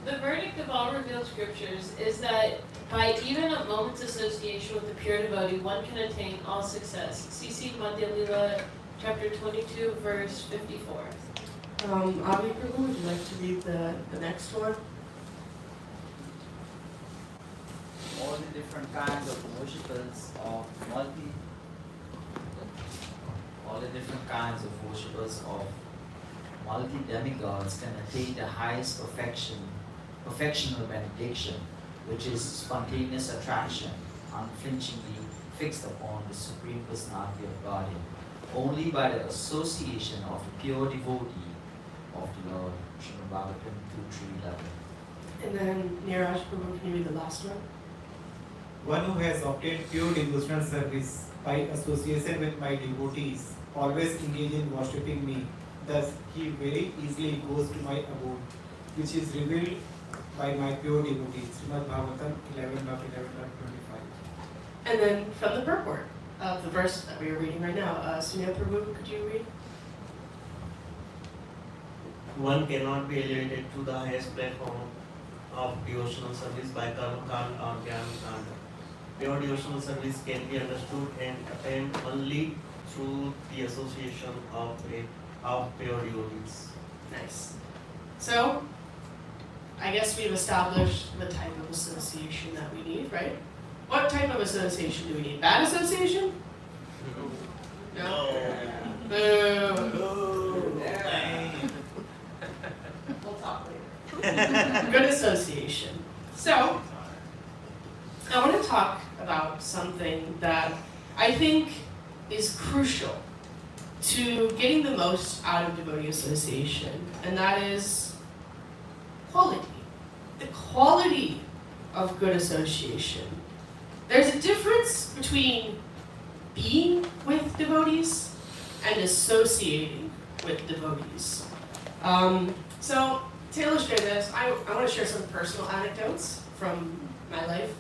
The verdict of all revealed scriptures is that by even a moment's association with the pure devotee, one can attain all success. C.C. Madhya Lila, chapter 22, verse 54. Abhi Prabhu, would you like to read the next one? All the different kinds of worshippers of multi demigods can attain the highest perfectional benediction, which is spontaneous attraction, unflinchingly fixed upon the Supreme Personality of Godhead, only by the association of a pure devotee of the Lord. Srimad Bhagavatam 2.3.11. And then Neeraj Prabhu, can you read the last one? One who has obtained pure devotional service by association with my devotees, always engage in worshipping me. Thus, he very easily goes to my abode, which is revealed by my pure devotees. Srimad Bhagavatam 11.11.25. And then from the purport of the verse that we are reading right now, Sunil Prabhu, could you read? One cannot be elevated to the highest platform of devotional service by karma kanda or jnana kanda. Pure devotional service can be understood and attained only through the association of pure devotees. Nice. So, I guess we've established the type of association that we need, right? What type of association do we need? Bad association? No. Boo. We'll talk later. Good association. So, I want to talk about something that I think is crucial to getting the most out of devotee association, and that is quality. The quality of good association. There's a difference between being with devotees and associating with devotees. So to illustrate this, I want to share some personal anecdotes from my life.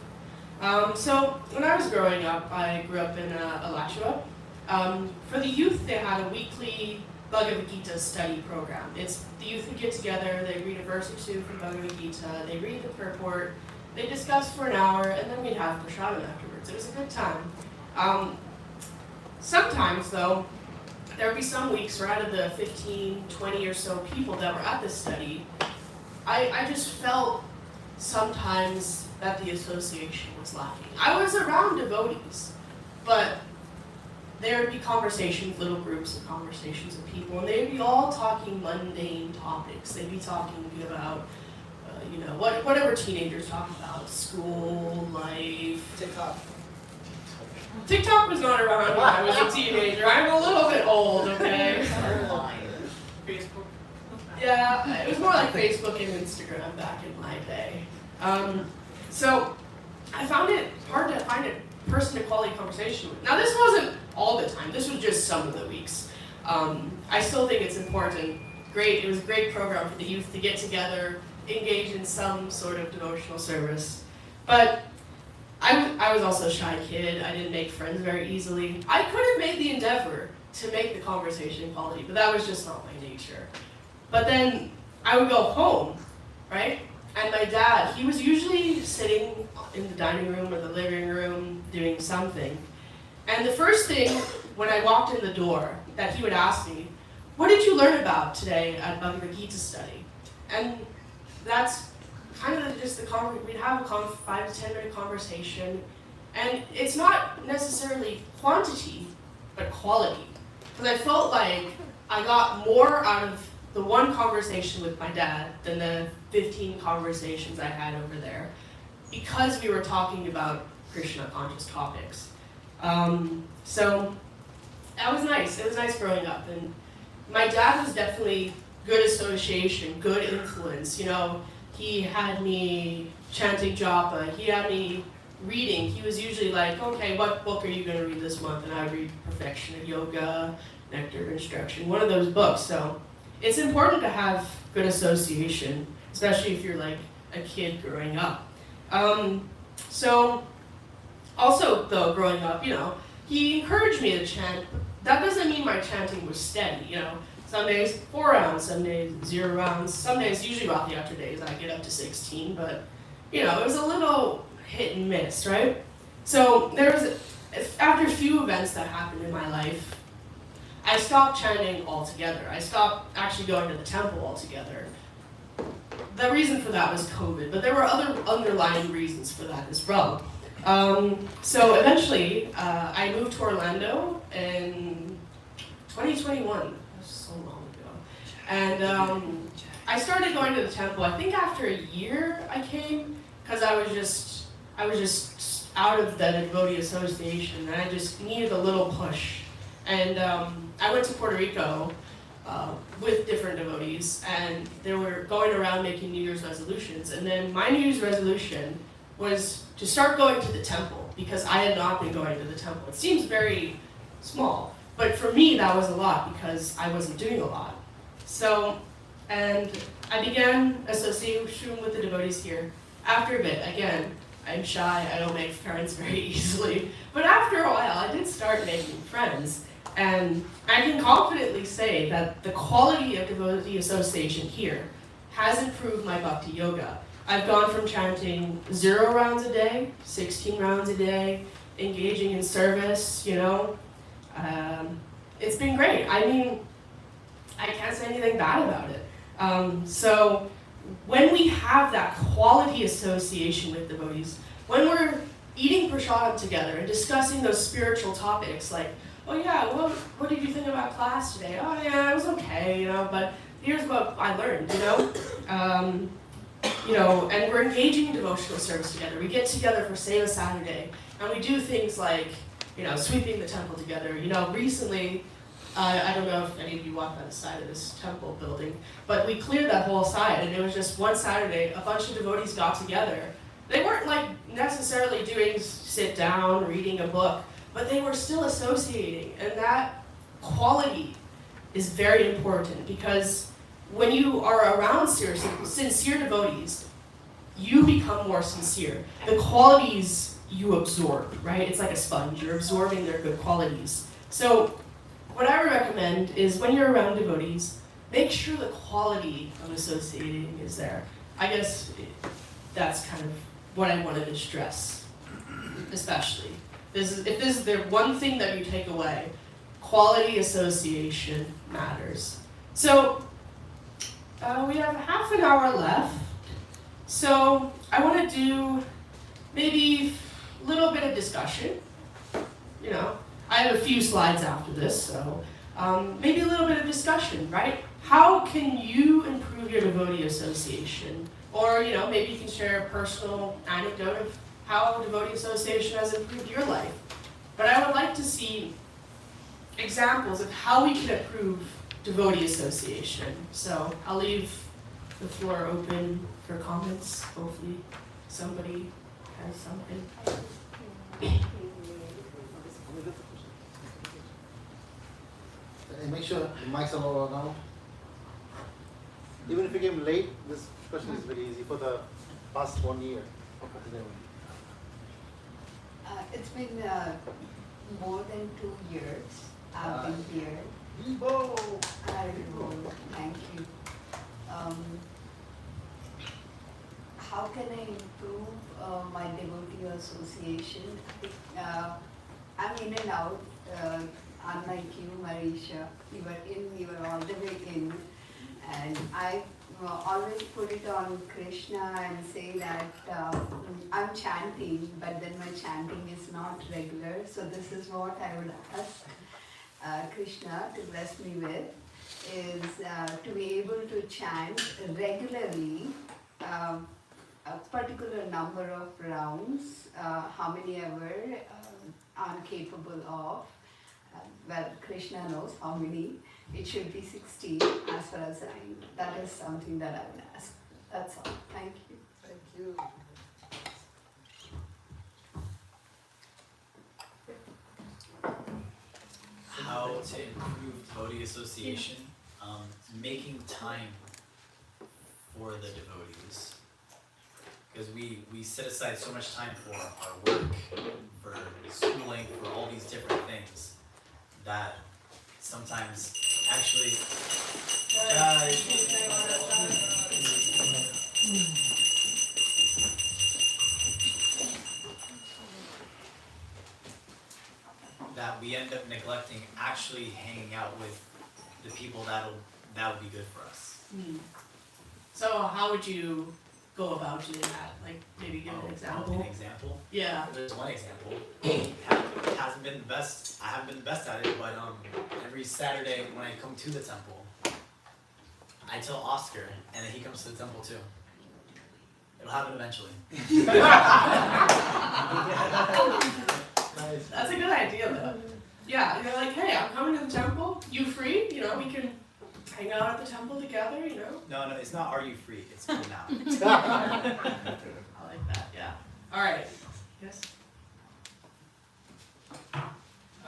So when I was growing up, I grew up in Alachua. For the youth, they had a weekly Bhagavad Gita study program. It's the youth would get together, they read a verse or two from Bhagavad Gita, they read the purport, they discuss for an hour, and then we'd have prasadam afterwards. It was a good time. Sometimes, though, there would be some weeks where out of the 15, 20 or so people that were at this study, I just felt sometimes that the association was lacking. I was around devotees, but there would be conversations, little groups of conversations of people, and they'd be all talking mundane topics. They'd be talking about, whatever teenagers talk about, school, life. TikTok. TikTok was not around when I was a teenager. I'm a little bit old, okay? Facebook. Yeah, it was more like Facebook and Instagram back in my day. So I found it hard to find a person to quality conversation with. Now this wasn't all the time. This was just some of the weeks. I still think it's important. Great, it was a great program for the youth to get together, engage in some sort of devotional service. But I was also a shy kid. I didn't make friends very easily. I could have made the endeavor to make the conversation quality, but that was just not my nature. But then I would go home, right? And my dad, he was usually sitting in the dining room or the living room doing something. And the first thing when I walked in the door that he would ask me, what did you learn about today at Bhagavad Gita study? And that's kind of just we'd have a 5 to 10 minute conversation. And it's not necessarily quantity, but quality. Because I felt like I got more out of the one conversation with my dad than the 15 conversations I had over there, because we were talking about Krishna conscious topics. So that was nice. It was nice growing up. And my dad was definitely good association, good influence. You know, he had me chanting japa. He had me reading. He was usually like, okay, what book are you going to read this month? And I would read Perfection of Yoga, Nectar of Instruction, one of those books. So it's important to have good association, especially if you're like a kid growing up. So also though, growing up, you know, he encouraged me to chant. That doesn't mean my chanting was steady, you know. Some days 4 rounds, some days 0 rounds, some days, usually about the after days, I get up to 16, but you know, it was a little hit and miss, right? So there was, after a few events that happened in my life, I stopped chanting altogether. I stopped actually going to the temple altogether. The reason for that was COVID, but there were other underlying reasons for that as well. So eventually, I moved to Orlando in 2021. That was so long ago. And I started going to the temple. I think after a year I came, because I was just out of the devotee association, and I just needed a little push. And I went to Puerto Rico with different devotees, and they were going around making New Year's resolutions. And then my New Year's resolution was to start going to the temple, because I had not been going to the temple. It seems very small, but for me that was a lot, because I wasn't doing a lot. So, and I began association with the devotees here. After a bit, again, I'm shy, I don't make friends very easily, but after a while I did start making friends. And I can confidently say that the quality of devotee association here has improved my bhakti yoga. I've gone from chanting 0 rounds a day, 16 rounds a day, engaging in service, you know. It's been great. I mean, I can't say anything bad about it. So when we have that quality association with devotees, when we're eating prasadam together and discussing those spiritual topics like, oh yeah, well, what did you think about class today? Oh yeah, it was okay, you know, but here's what I learned, you know? You know, and we're engaging in devotional service together. We get together for Seva Saturday, and we do things like, you know, sweeping the temple together. You know, recently, I don't know if any of you walked by the side of this temple building, but we cleared that whole side, and it was just one Saturday, a bunch of devotees got together. They weren't like necessarily doing sit down, reading a book, but they were still associating, and that quality is very important, because when you are around sincere devotees, you become more sincere. The qualities you absorb, right? It's like a sponge. You're absorbing their good qualities. So what I would recommend is when you're around devotees, make sure the quality of associating is there. I guess that's kind of what I wanted to stress, especially. If this is the one thing that you take away, quality association matters. So we have half an hour left. So I want to do maybe a little bit of discussion. You know, I have a few slides after this, so maybe a little bit of discussion, right? How can you improve your devotee association? Or, you know, maybe you can share a personal anecdote of how devotee association has improved your life. But I would like to see examples of how we can improve devotee association. So I'll leave the floor open for comments. Hopefully somebody has something. And make sure the mics are all now. Even if you came late, this question is very easy for the past 1 year. It's been more than 2 years I've been here. I know, thank you. How can I improve my devotee association? I'm in and out, unlike you, Marisha. You were all the way in. And I always put it on Krishna and say that I'm chanting, but then my chanting is not regular. So this is what I would ask Krishna to bless me with, is to be able to chant regularly a particular number of rounds, how many ever I'm capable of. Well, Krishna knows how many. It should be 60 as far as I know. That is something that I would ask. That's all. Thank you. Thank you. How to improve devotee association, making time for the devotees. Because we set aside so much time for our work, for schooling, for all these different things, that sometimes actually that we end up neglecting actually hanging out with the people that would be good for us. So how would you go about doing that? Like maybe give an example? An example? Yeah. There's one example. It hasn't been the best. I haven't been the best at it, but every Saturday when I come to the temple, I tell Oscar, and then he comes to the temple too. It'll happen eventually. That's a good idea though. Yeah, you're like, hey, I'm coming to the temple. You free? You know, we can hang out at the temple together, you know? No, it's not are you free, it's come now. I like that, yeah. All right. Yes?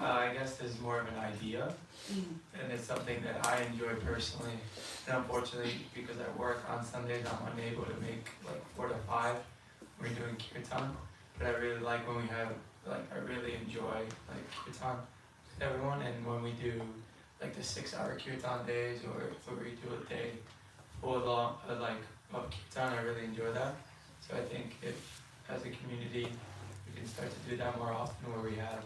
I guess there's more of an idea, and it's something that I enjoy personally. And unfortunately, because I work on Sundays, I'm unable to make like 4 to 5 when we're doing kirtan. But I really like when we have, like, I really enjoy like kirtan with everyone. And when we do like the 6-hour kirtan days, or if we do a day full of kirtan, I really enjoy that. So I think if, as a community, we can start to do that more often, where we have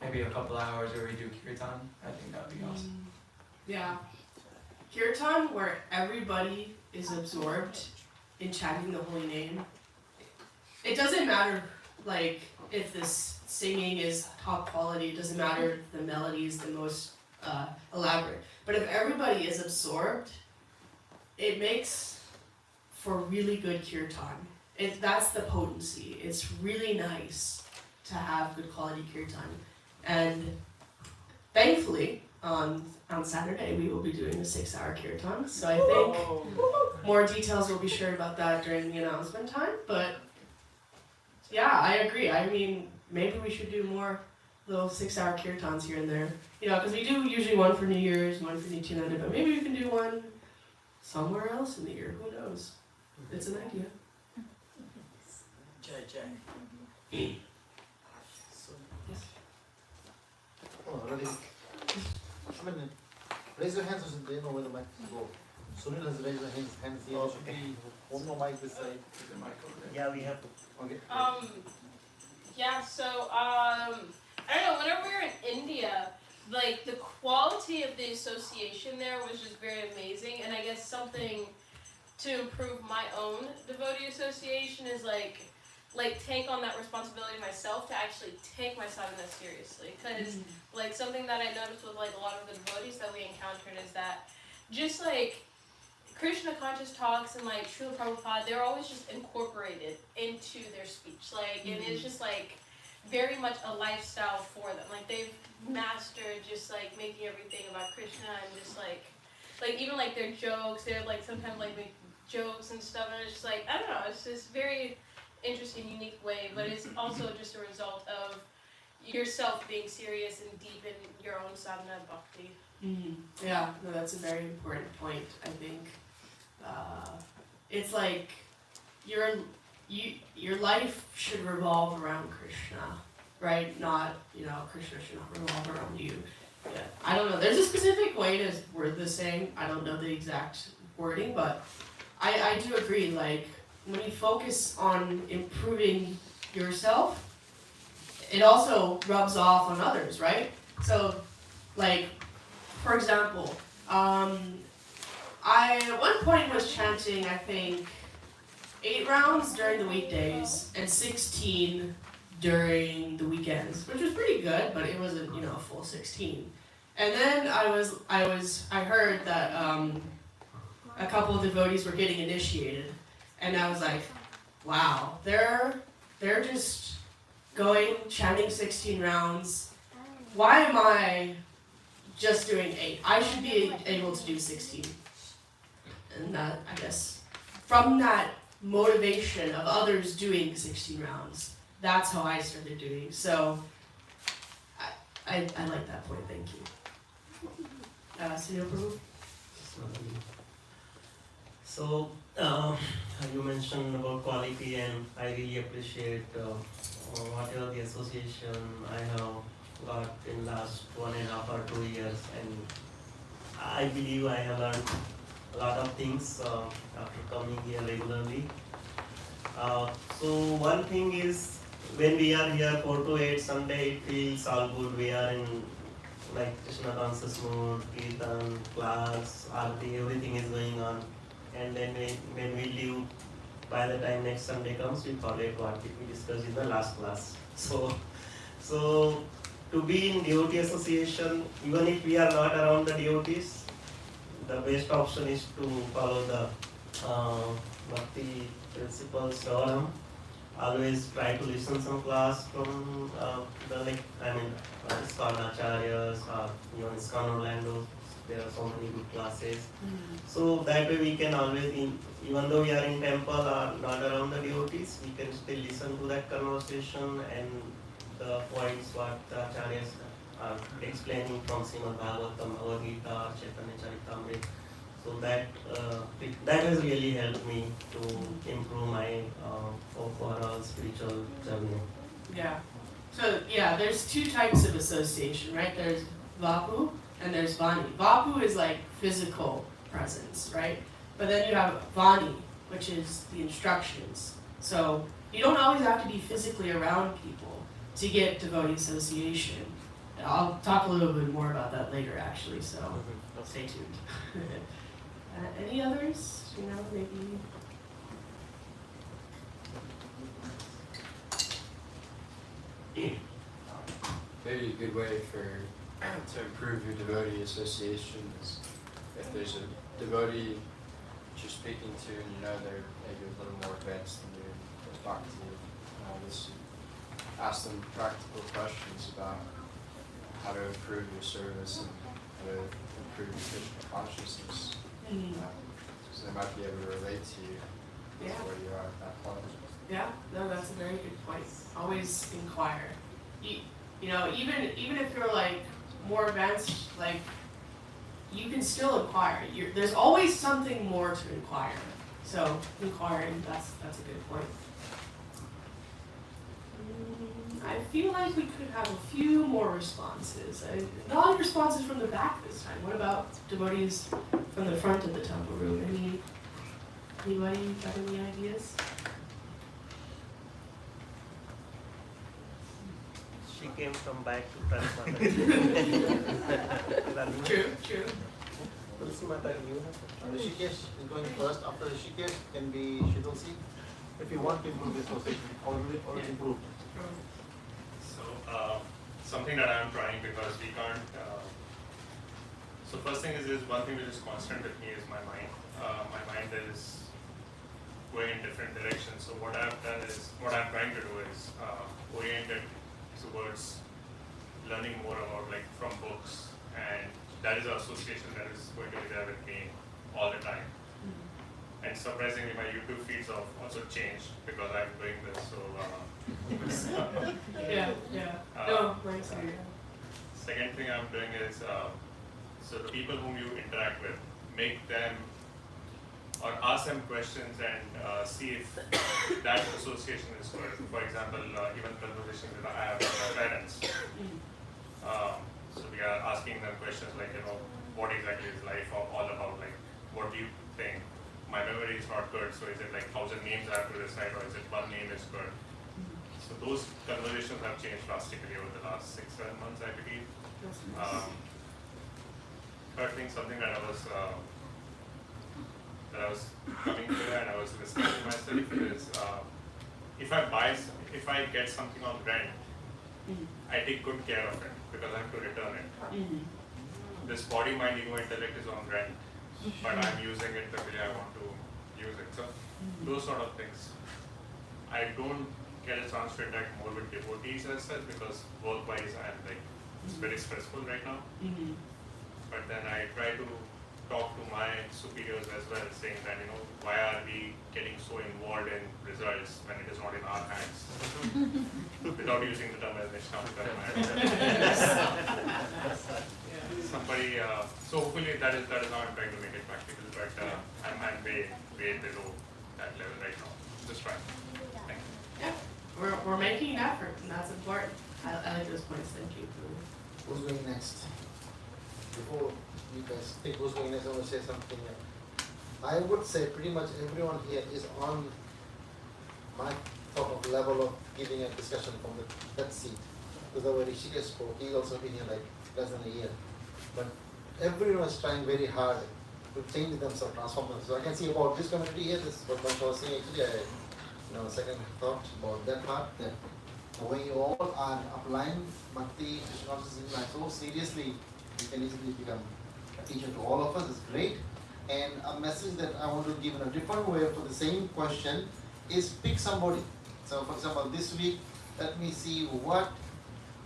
maybe a couple hours where we do kirtan, I think that would be awesome. Yeah. Kirtan, where everybody is absorbed in chanting the holy name. It doesn't matter, like, if this singing is top quality, it doesn't matter if the melody is the most elaborate. But if everybody is absorbed, it makes for really good kirtan. That's the potency. It's really nice to have good quality kirtan. And thankfully, on Saturday, we will be doing a 6-hour kirtan. So I think more details will be shared about that during the announcement time. But yeah, I agree. I mean, maybe we should do more little 6-hour kirtans here and there. You know, because we do usually one for New Year's, one for Nityananda, but maybe we can do one somewhere else in the year. Who knows? It's an idea. Jai. Oh, really? I mean, raise your hands so they know where the mic go. Sunil has raised his hands here. There should be one more mic this side. Yeah, we have to. Okay. Yeah, so, I don't know, whenever we were in India, like, the quality of the association there was just very amazing, and I guess something to improve my own devotee association is, like take on that responsibility myself to actually take my sadhana seriously, because, like, something that I noticed with, like, a lot of the devotees that we encountered is that just, like, Krishna conscious talks and, like, Srila Prabhupada, they're always just incorporated into their speech, like, and it's just, like, very much a lifestyle for them. Like they've mastered just like making everything about Krishna and just like even like their jokes, they're like sometimes like make jokes and stuff, and it's just like, I don't know, it's this very interesting, unique way, but it's also just a result of yourself being serious and deep in your own sadhana bhakti. Yeah, no, that's a very important point. I think it's like your life should revolve around Krishna, right? Not, Krishna should not revolve around you. Yeah, I don't know. There's a specific way to word this saying. I don't know the exact wording, but I do agree. Like when you focus on improving yourself, it also rubs off on others, right? So, like, for example, I at one point was chanting, I think, 8 rounds during the weekdays and 16 during the weekends, which was pretty good, but it wasn't, a full 16. And then I heard that a couple of devotees were getting initiated, and I was like, wow, they're just chanting 16 rounds. Why am I just doing 8? I should be able to do 16. And that, I guess, from that motivation of others doing 16 rounds, that's how I started doing. So I like that point. Thank you. Sunil Prabhu? So, you mentioned about quality, and I really appreciate whatever the association I have got in last 1.5 or 2 years, and I believe I have learned a lot of things after coming here regularly. So one thing is, when we are here 4 to 8 Sunday, it feels all good. We are in like Krishna conscious mood, Kirtan, class, Aarti, everything is going on. And then when we leave, by the time next Sunday comes, we forget what we discussed in the last class. So to be in devotee association, even if we are not around the devotees, the best option is to follow the bhakti principles, Shravanam. Always try to listen some class from ISKCON Acharyas or even ISKCON Orlando. There are so many good classes. So that way we can always, even though we are in temple or not around the devotees, we can still listen to that conversation and the points what the Acharyas are explaining from Srimad Bhagavatam, Bhagavad Gita, Chaitanya Charitamrita. So that has really helped me to improve my overall spiritual journey. Yeah. So there's 2 types of association, right? There's Vapu and there's Vani. Vapu is like physical presence, right? But then you have Vani, which is the instructions. So you don't always have to be physically around people to get devotee association. I'll talk a little bit more about that later, actually, so stay tuned. Any others? Maybe. Maybe a good way to improve your devotee association is if there's a devotee that you're speaking to and they're maybe a little more advanced than you, talk to you, ask them practical questions about how to improve your service and how to improve your Krishna consciousness. So they might be able to relate to you where you are at that point. Yeah, no, that's a very good point. Always inquire. Even if you're like more advanced, like you can still inquire. There's always something more to inquire. So inquiring, that's a good point. I feel like we could have a few more responses. Not responses from the back this time. What about devotees from the front of the temple room? Anybody got any ideas? She came from back to front. True. Rishikesh is going first. After Rishikesh can be Shidulsi. If you want to improve this association, already improved. So something that I'm trying, because we can't. So first thing is one thing which is constant with me is my mind. My mind is going in different directions. So what I'm trying to do is orient it towards learning more about like from books, and that is an association that is going to be there with me all the time. And surprisingly, my YouTube feeds have also changed because I'm doing this. So Yeah. No, thanks. second thing I'm doing is so the people whom you interact with, make them or ask them questions and see if that association is good. For example, even conversations that I have with my parents. So we are asking them questions like, what exactly is life all about? Like, what do you think? My memory is not good, so is it like 1,000 names I have to recite, or is it one name is good? So those conversations have changed drastically over the last 6-7 months, I believe. Third thing, something that I was coming to and I was listening to myself is if I get something on rent, I take good care of it because I have to return it. This body, mind, ego, intellect is on rent, but I'm using it the way I want to use it. So those sort of things. I don't get a chance to interact more with devotees as such because work-wise it's very stressful right now. But then I try to talk to my superiors as well, saying that why are we getting so involved in results when it is not in our hands? Without using the term as somebody. So hopefully that is how I'm trying to make it practical. But I'm way below that level right now. Just trying. Thank you. Yeah, we're making an effort, and that's important. I like those points. Thank you. Who's going next? Before you guys think who's going next, I want to say something. I would say pretty much everyone here is on my sort of level of giving a discussion from that seat. Because the way Rishikesh spoke, he's also been here like less than a year. But everyone is trying very hard to change themselves, transform themselves. So I can see about this community here, this is what I was saying actually, second thought about that part, that the way you all are applying Bhakti, Krishna consciousness so seriously, you can easily become a teacher to all of us, is great. And a message that I want to give in a different way for the same question is pick somebody. So for example, this week, let me see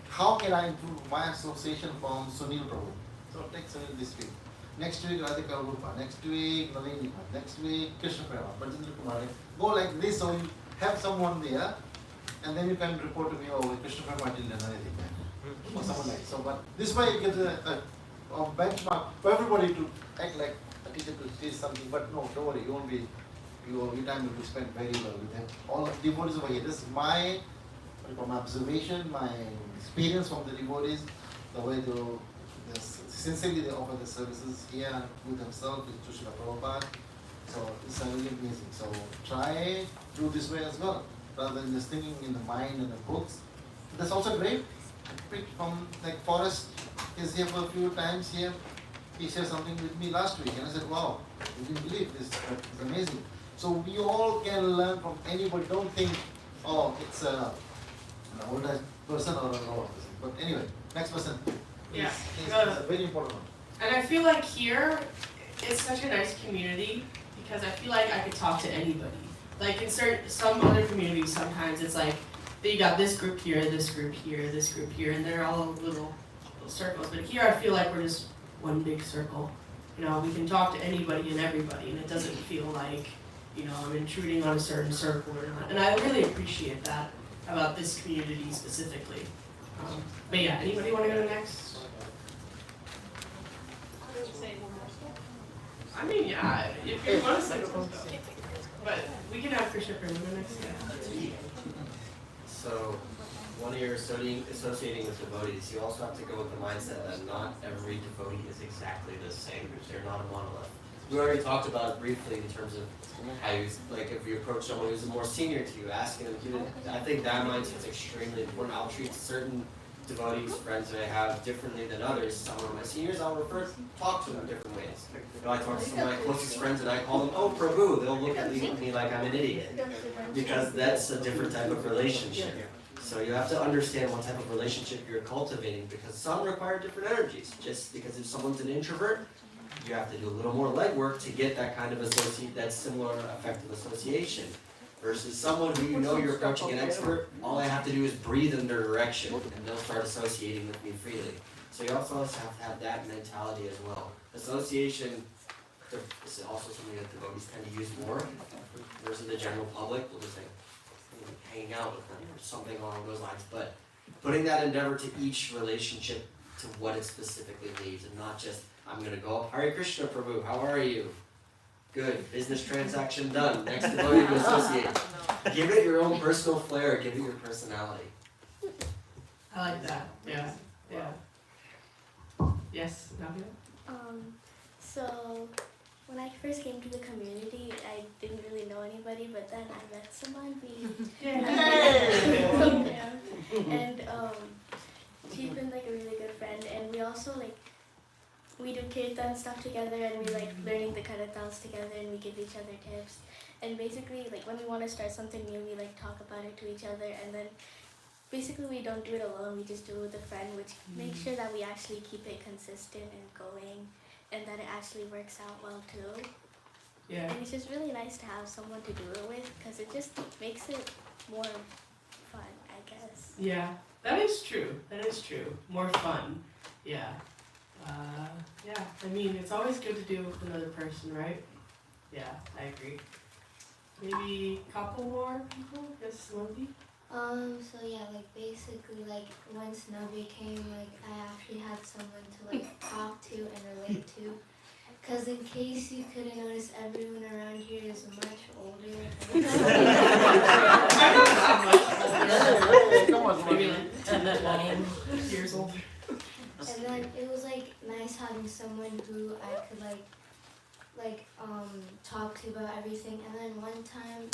how can I improve my association from Sunil Prabhu. So take Sunil this week. Next week, Radhika Rupa. Next week, Nalini. Next week, Krishna Prema, Bhajendra Kumar. Go like this, so you have someone there, and then you can report to me, Krishna Prema didn't know anything. Or someone like so. But this way, you get a benchmark for everybody to act like a teacher to teach something. But no, don't worry, you won't be. Your time will be spent very well with them. All the devotees over here. This is my observation, my experience from the devotees, the way sincerely they offer the services here with themselves, with Srila Prabhupada. So it's really amazing. So try do this way as well, rather than just thinking in the mind and the books. That's also great. Pick from like Forrest is here for a few times here. He shared something with me last week, and I said, "Wow, you didn't believe this. It's amazing." So we all can learn from anybody. Don't think, it's an older person or an older person. But anyway, next person. Yeah. It's a very important one. And I feel like here, it's such a nice community because I feel like I could talk to anybody. Like in some other communities, sometimes it's like you got this group here, this group here, this group here, and they're all little circles. But here, I feel like we're just one big circle. We can talk to anybody and everybody, and it doesn't feel like I'm intruding on a certain circle or not. And I really appreciate that about this community specifically. But yeah, anybody want to go next? I mean, yeah, if you want to say something. But we can have Krishna Prema go next. Yeah. So, when you're associating with devotees, you also have to go with the mindset that not every devotee is exactly the same. They're not a monolith. We already talked about it briefly in terms of how you, if you approach someone who's more senior to you, asking them to, I think that mindset is extremely important. I'll treat certain devotees, friends that I have differently than others. Some of my seniors, I'll talk to them in different ways. I talk to some of my closest friends and I call them, "Oh, Prabhu." They'll look at me like I'm an idiot because that's a different type of relationship. So you have to understand what type of relationship you're cultivating because some require different energies. Just because if someone's an introvert, you have to do a little more legwork to get that kind of that similar effective association. Versus someone who you know you're approaching an expert, all I have to do is breathe in their direction and they'll start associating with me freely. So you also have to have that mentality as well. Association is also something that devotees tend to use more versus the general public. We'll just like hang out with them or something along those lines. But putting that endeavor to each relationship to what it specifically needs and not just, I'm going to go, Hare Krishna Prabhu, how are you? Good, business transaction done, next devotee to associate. Give it your own personal flair, give it your personality. I like that, yeah, yeah. Yes, Navya? So when I first came to the community, I didn't really know anybody, but then I met someone. And she's been like a really good friend, and we also like, we do kirtan stuff together, and we like learning the karatals together, and we give each other tips. And basically, like when we want to start something new, we like talk about it to each other, and then basically we don't do it alone, we just do it with a friend, which makes sure that we actually keep it consistent and going, and that it actually works out well too. Yeah. And it's just really nice to have someone to do it with, because it just makes it more fun, I guess. Yeah, that is true. That is true. More fun. Yeah. Yeah, I mean, it's always good to do it with another person, right? Yeah, I agree. Maybe a couple more people? Yes, Navya? So yeah, like basically like once Navi came, like I actually had someone to like talk to and relate to. Cause in case you couldn't notice, everyone around here is much older. Maybe like 10, 12 years old. And then it was like nice having someone who I could like talk to about everything. And then one time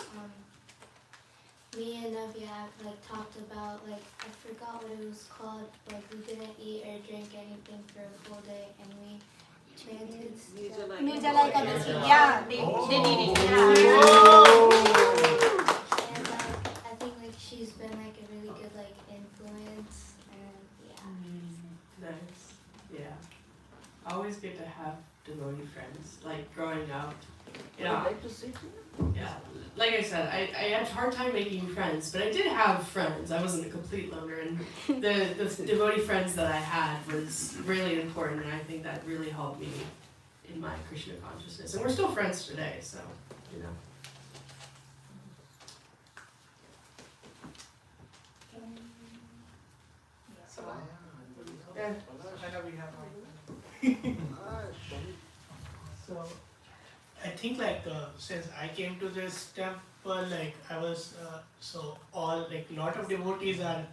me and Navya like talked about like, I forgot what it was called, like we didn't eat or drink anything for a full day, and we chanted Nirjala Ekadasi. Yeah, they did it. And I think like she's been like a really good like influence, and yeah. Nice. Yeah. Always good to have devotee friends. Like growing up. Yeah. Yeah. Like I said, I had a hard time making friends, but I did have friends. I wasn't a complete loner, and the devotee friends that I had was really important, and I think that really helped me in my Krishna consciousness. And we're still friends today, so, you know. Yeah, I know we have one. So, I think like since I came to this temple, like I was so all like lot of devotees are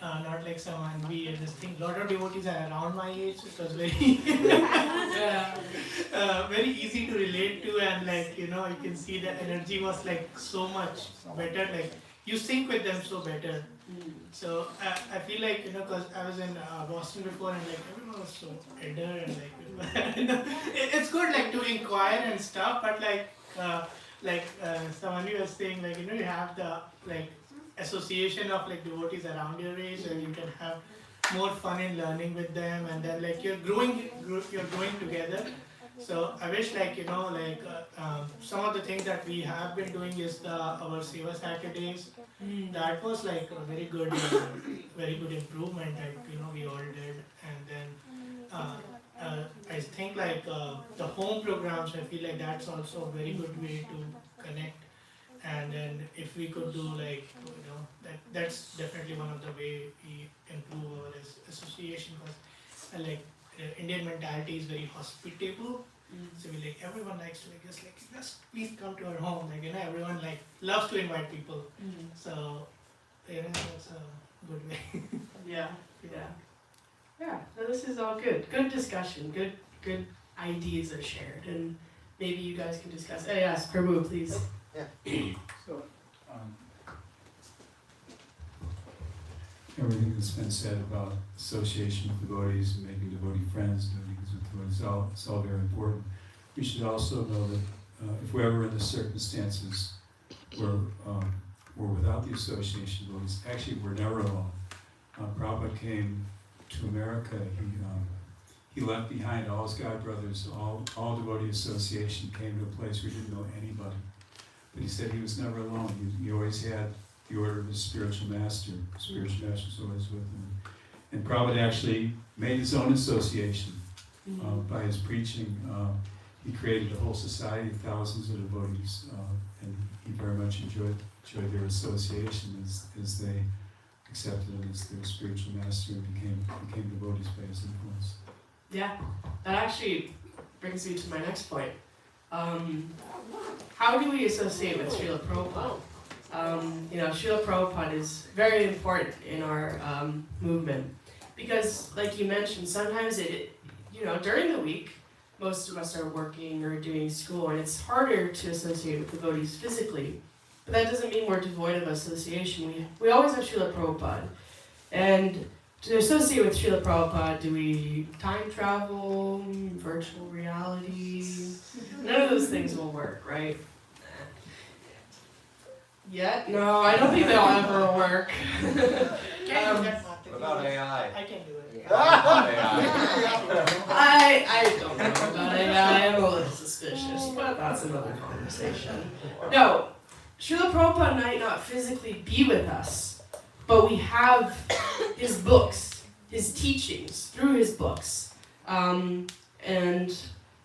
not like someone we and this thing. Lot of devotees are around my age. It was very very easy to relate to, and like you know you can see the energy was like so much better. Like you sync with them so better. So I feel like you know because I was in Boston before, and like everyone was so elder and like it's good like to inquire and stuff, but like someone was saying like you know you have the like association of like devotees around your age, and you can have more fun in learning with them, and then like you're growing together. So I wish like you know like some of the things that we have been doing is our Seva Saturdays. That was like a very good improvement that you know we all did, and then I think like the home programs, I feel like that's also a very good way to connect. And then if we could do like you know that's definitely one of the way we improve our association, because like Indian mentality is very hospitable. So we like everyone likes to like just please come to our home, like you know everyone like loves to invite people. So you know that's a good way. Yeah. No, this is all good. Good discussion. Good ideas are shared, and maybe you guys can discuss. Oh yes, Prabhu, please. Yeah. So, everything that's been said about association with devotees and making devotee friends, doing things with devotees, it's all very important. We should also know that if we're ever in the circumstances where we're without the association of devotees, actually we're never alone. Prabhupada came to America, he left behind all his god brothers, all devotee association, came to a place where he didn't know anybody. but he said he was never alone. He always had the order of his spiritual master. The spiritual master was always with him. And Prabhupada actually made his own association by his preaching. He created a whole society of thousands of devotees, and he very much enjoyed their association as they accepted him as their spiritual master and became devotees by his influence. Yeah, that actually brings me to my next point. How do we associate with Srila Prabhupada? Srila Prabhupada is very important in our movement because, like you mentioned, sometimes during the week, most of us are working or doing school, and it's harder to associate with devotees physically. But that doesn't mean we're devoid of association. We always have Srila Prabhupada. And to associate with Srila Prabhupada, do we time travel, virtual reality? None of those things will work, right? Yet? No, I don't think they'll ever work. What about AI? I can do it. I don't know about AI. I'm a little suspicious, but that's another conversation. No, Srila Prabhupada might not physically be with us, but we have his books, his teachings through his books. And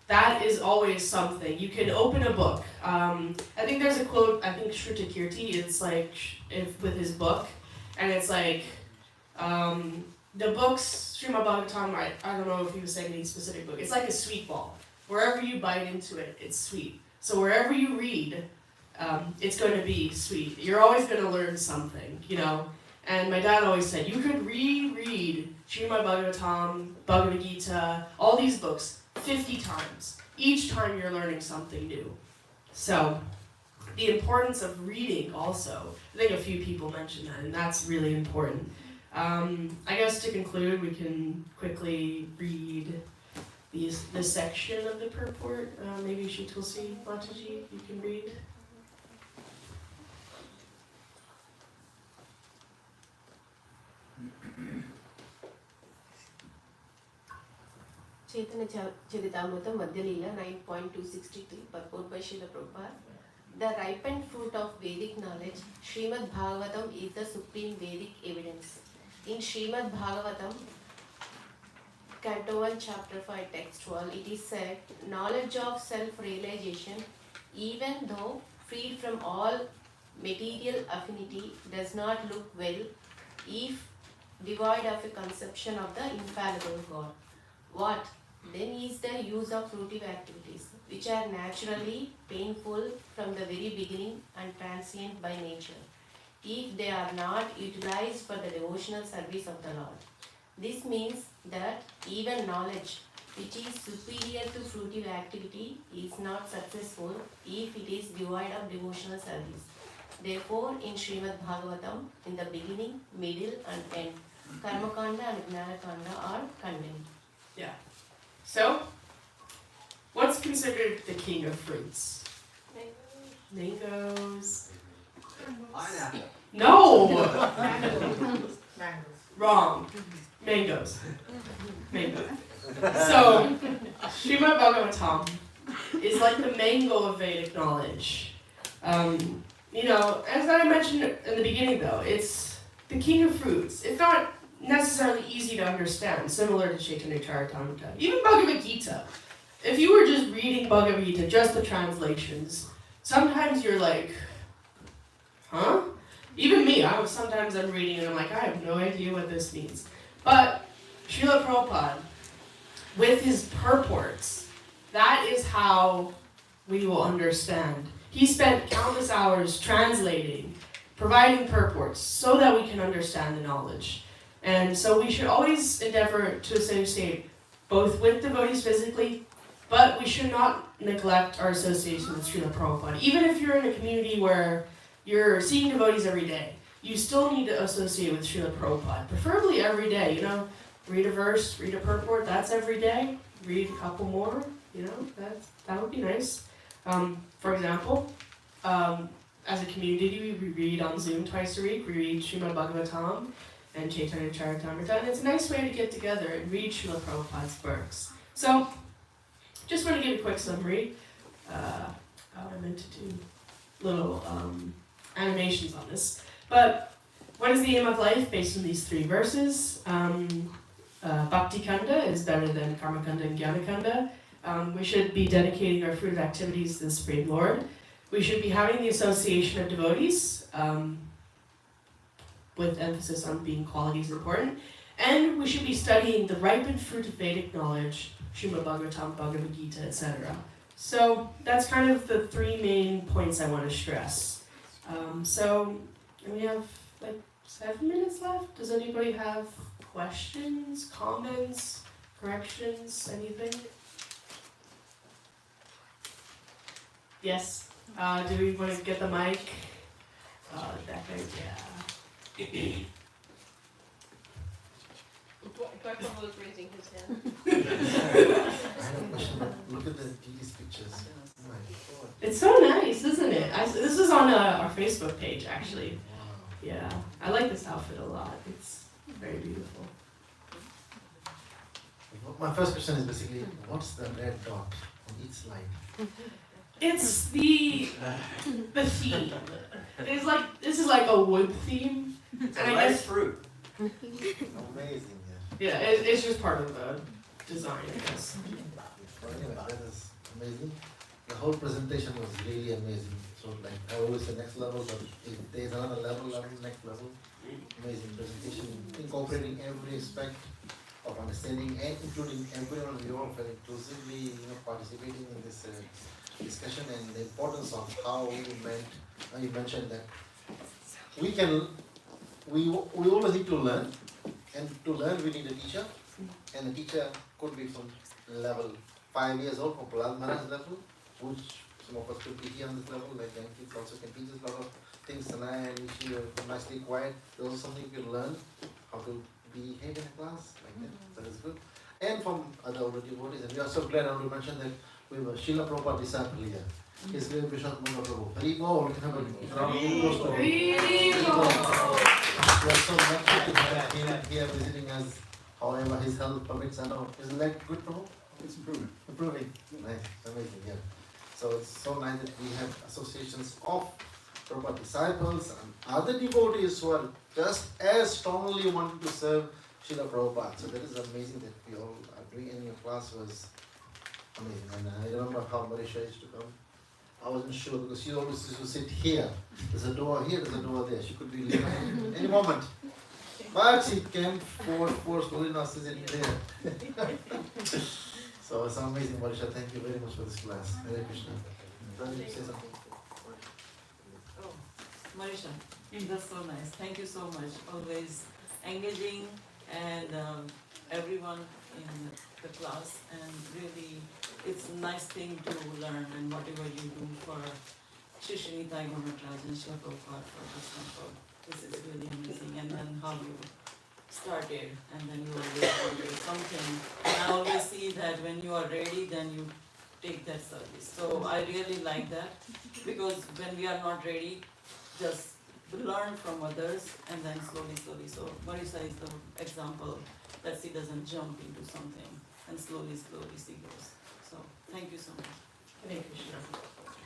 that is always something. You can open a book. I think there's a quote, I think Shruta Kirti, it's like, with his book, and it's like, the books, Srimad Bhagavatam, I don't know if he was saying any specific book, it's like a sweet ball. Wherever you bite into it, it's sweet. So wherever you read, it's going to be sweet. You're always going to learn something, And my dad always said, you could reread Srimad Bhagavatam, Bhagavad Gita, all these books 50 times. Each time you're learning something new. So the importance of reading also, I think a few people mentioned that, and that's really important. I guess to conclude, we can quickly read this section of the purport. Maybe Tulsi Mataji, you can read. Chaitanya Charitamrita Madhya Leela 9.263, purport by Srila Prabhupada. The ripened fruit of Vedic knowledge, Srimad Bhagavatam is the supreme Vedic evidence. In Srimad Bhagavatam, Canto 1, Chapter 5, Text 12, it is said, knowledge of self-realization, even though freed from all material affinity, does not look well if devoid of a conception of the infallible God. What then is the use of fruitive activities, which are naturally painful from the very beginning and transient by nature, if they are not utilized for the devotional service of the Lord? This means that even knowledge, which is superior to fruitive activity, is not successful if it is devoid of devotional service. Therefore, in Srimad Bhagavatam, in the beginning, middle and end, Karma Kanda and Gnana Kanda are condemned. Yeah. So, what's considered the king of fruits? Mangoes. Pineapple. No! Mangoes. Wrong. Mangoes. Mango. So, Srimad Bhagavatam is like the mango of Vedic knowledge. As I mentioned in the beginning though, it's the king of fruits. It's not necessarily easy to understand, similar to Chaitanya Charitamrita. Even Bhagavad Gita. If you were just reading Bhagavad Gita, just the translations, sometimes you're like, huh? Even me, sometimes I'm reading and I'm like, I have no idea what this means. But Srila Prabhupada, with his purports, that is how we will understand. He spent countless hours translating, providing purports, so that we can understand the knowledge. And so we should always endeavor to associate both with devotees physically, but we should not neglect our association with Srila Prabhupada. Even if you're in a community where you're seeing devotees every day, you still need to associate with Srila Prabhupada, preferably every day, read a verse, read a purport, that's every day, read a couple more, that would be nice. For example, as a community, we read on Zoom twice a week, we read Srimad Bhagavatam and Chaitanya Charitamrita, and it's a nice way to get together and read Srila Prabhupada's works. So, just want to give a quick summary, how I meant to do. little animations on this. But what is the aim of life based on these 3 verses? Bhakti Kanda is better than Karma Kanda and Jnana Kanda. We should be dedicating our fruitive activities to the Supreme Lord. We should be having the association of devotees, with emphasis on being qualities important. And we should be studying the ripened fruit of Vedic knowledge, Srimad Bhagavatam, Bhagavad Gita, etc. So that's kind of the 3 main points I want to stress. So we have like 7 minutes left. Does anybody have questions, comments, corrections, anything? Yes. Do we want to get the mic? That guy, yeah. Dr. was raising his hand. I have a question. Look at these pictures. Oh my God. It's so nice, isn't it? This is on our Facebook page, actually. Yeah, I like this outfit a lot. It's very beautiful. My first question is basically, what's the red dot on each slide? It's the theme. It's like this is like a wood theme. It's a And I rice guess- fruit. Amazing, Yeah, it's just part of the design, I guess. Well, anyway, that is amazing. The whole presentation was really amazing. So like I always say next level, but if there's another level, next level. Amazing presentation, incorporating every aspect of understanding and including everyone. We all very inclusively, participating in this discussion and the importance of how you mentioned that we always need to learn, and to learn we need a teacher, and the teacher could be from level 5 years old, from Prahlad Maharaj level, which some of us could be here on this level, like young kids also can teach us a lot of things, and I wish you were nicely quiet. There's also something you can learn, how to behave in a class, like that, that is good. And from other older devotees, and we are so glad I want to mention that we were Srila Prabhupada disciple here. His name is Vishwanath Munda Prabhu. Hari Bol, can have a round of applause for him. We are so lucky to have him here visiting us, however his health permits. I know, is the leg good, Prabhu? It's improving. Improving. Nice, amazing, yeah. So it's so nice that we have associations of Prabhupada disciples and other devotees who are just as strongly wanting to serve Srila Prabhupada. So that is amazing that we all are doing, and your class was amazing. And I remember how Marisha used to come. I wasn't sure because she always used to sit here. There's a door here, there's a door there. She could be leaving any moment. But she came forcefully, now she's in there. So it's amazing, Marisha. Thank you very much for this class. Hare Krishna. Can you say something? Oh, Marisha, that's so nice. Thank you so much. Always engaging and everyone in the class, and really it's a nice thing to learn, and whatever you do for Shri Srinivas Maharaj and Srila Prabhupada for this temple, this is really amazing. And then how you started, and then you always wanted something. And I always see that when you are ready, then you take that service. So I really like that, because when we are not ready, just learn from others and then slowly. So Marisha is the example that she doesn't jump into something, and slowly she goes. So thank you so much. Hare Krishna.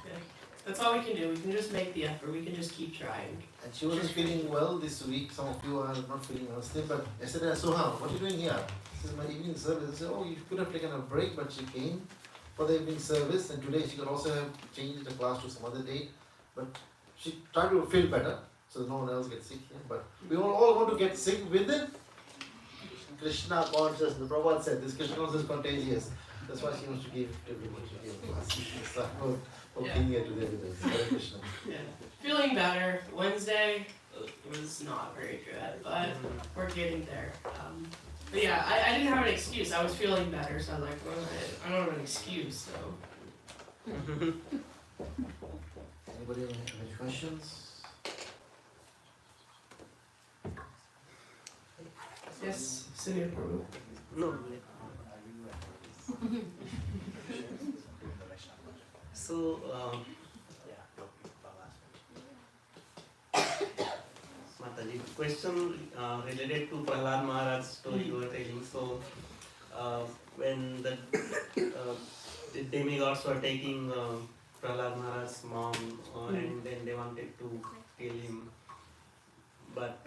Yeah. That's all we can do. We can just make the effort. We can just keep trying. And she wasn't feeling well this week. Some of you are not feeling well still. But yesterday I saw her. What are you doing here? This is my evening service. I said, oh, you could have taken a break, but she came for the evening service. And today she could also have changed the class to some other date. But she tried to feel better, so no one else gets sick here. But we all want to get sick with it. Krishna consciousness. The Prabhupada said this Krishna consciousness is contagious. That's why she wants to give everyone to give a class. So, being here today with us. Hare Krishna. Yeah. Feeling better. Wednesday was not very good, but we're getting there. But yeah, I didn't have an excuse. I was feeling better, so I was like, well, I don't have an excuse, so. Anybody have any questions? Yes, Sunil Prabhu. No. So, Mataji, question related to Prahlad Maharaj story you were telling. So, when the demigods were taking Prahlad Maharaj's mom, and then they wanted to kill him. But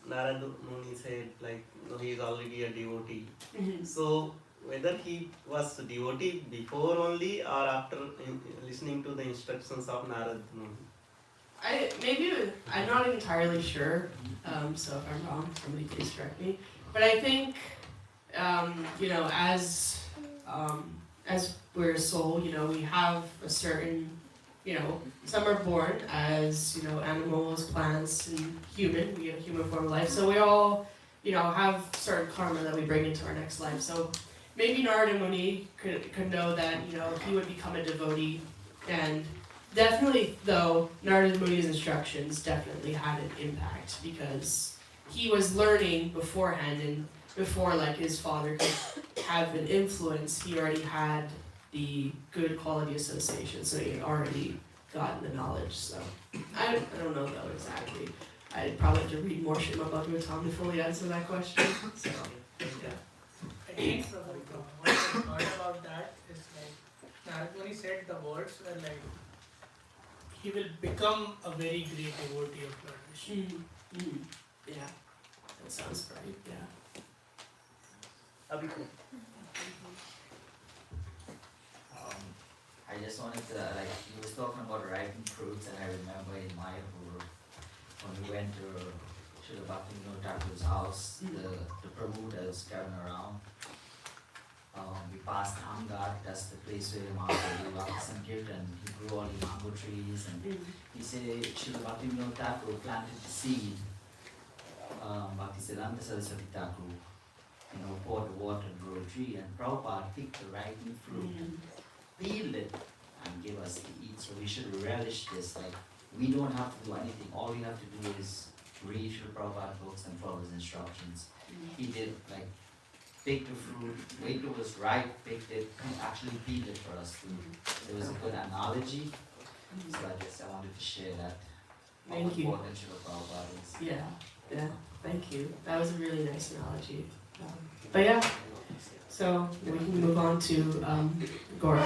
Narad Muni said, like, no, he is already a devotee. So whether he was a devotee before only or after listening to the instructions of Narad Muni. I'm not entirely sure, so if I'm wrong, somebody please correct me. But I think, as we're a soul, we have a certain, some are born as, animals, plants, and human. We have a human form of life. So we all, have certain karma that we bring into our next life. So maybe Narada Muni could know that, he would become a devotee. And definitely, though, Narada Muni's instructions definitely had an impact because he was learning beforehand, and before his father could have an influence, he already had the good quality association, so he had already gotten the knowledge. So I don't know though exactly. I'd probably have to read more Srimad Bhagavatam to fully answer that question. So yeah. I think what I heard about that is Narad Muni said the words were like, he will become a very great devotee of Lord Vishnu. Yeah, that sounds right. Yeah. I just wanted to, he was talking about ripening fruits, and I remember in Mayapur, when we went to Srila Bhaktivinoda Thakur's house, the Prabhu that was carrying around, we passed Amgat, that's the place where Mahaprabhu Bhakti Sankirtan, he grew all the mango trees, and he said Srila Bhaktivinoda Thakur planted the seed, Bhaktisiddhanta Saraswati Thakur, poured the water and grew a tree, and Prabhupada picked the ripening fruit, peeled it, and gave us to eat. So we should relish this. We don't have to do anything. All we have to do is read Srila Prabhupada books and follow his instructions. He did pick the fruit, wait till it was ripe, picked it, and actually peeled it for us too. It was a good analogy. So I wanted to share that. Thank you. Important Srila Prabhupada is. Yeah, thank you. That was a really nice analogy. But yeah, so we can move on to Gaurav.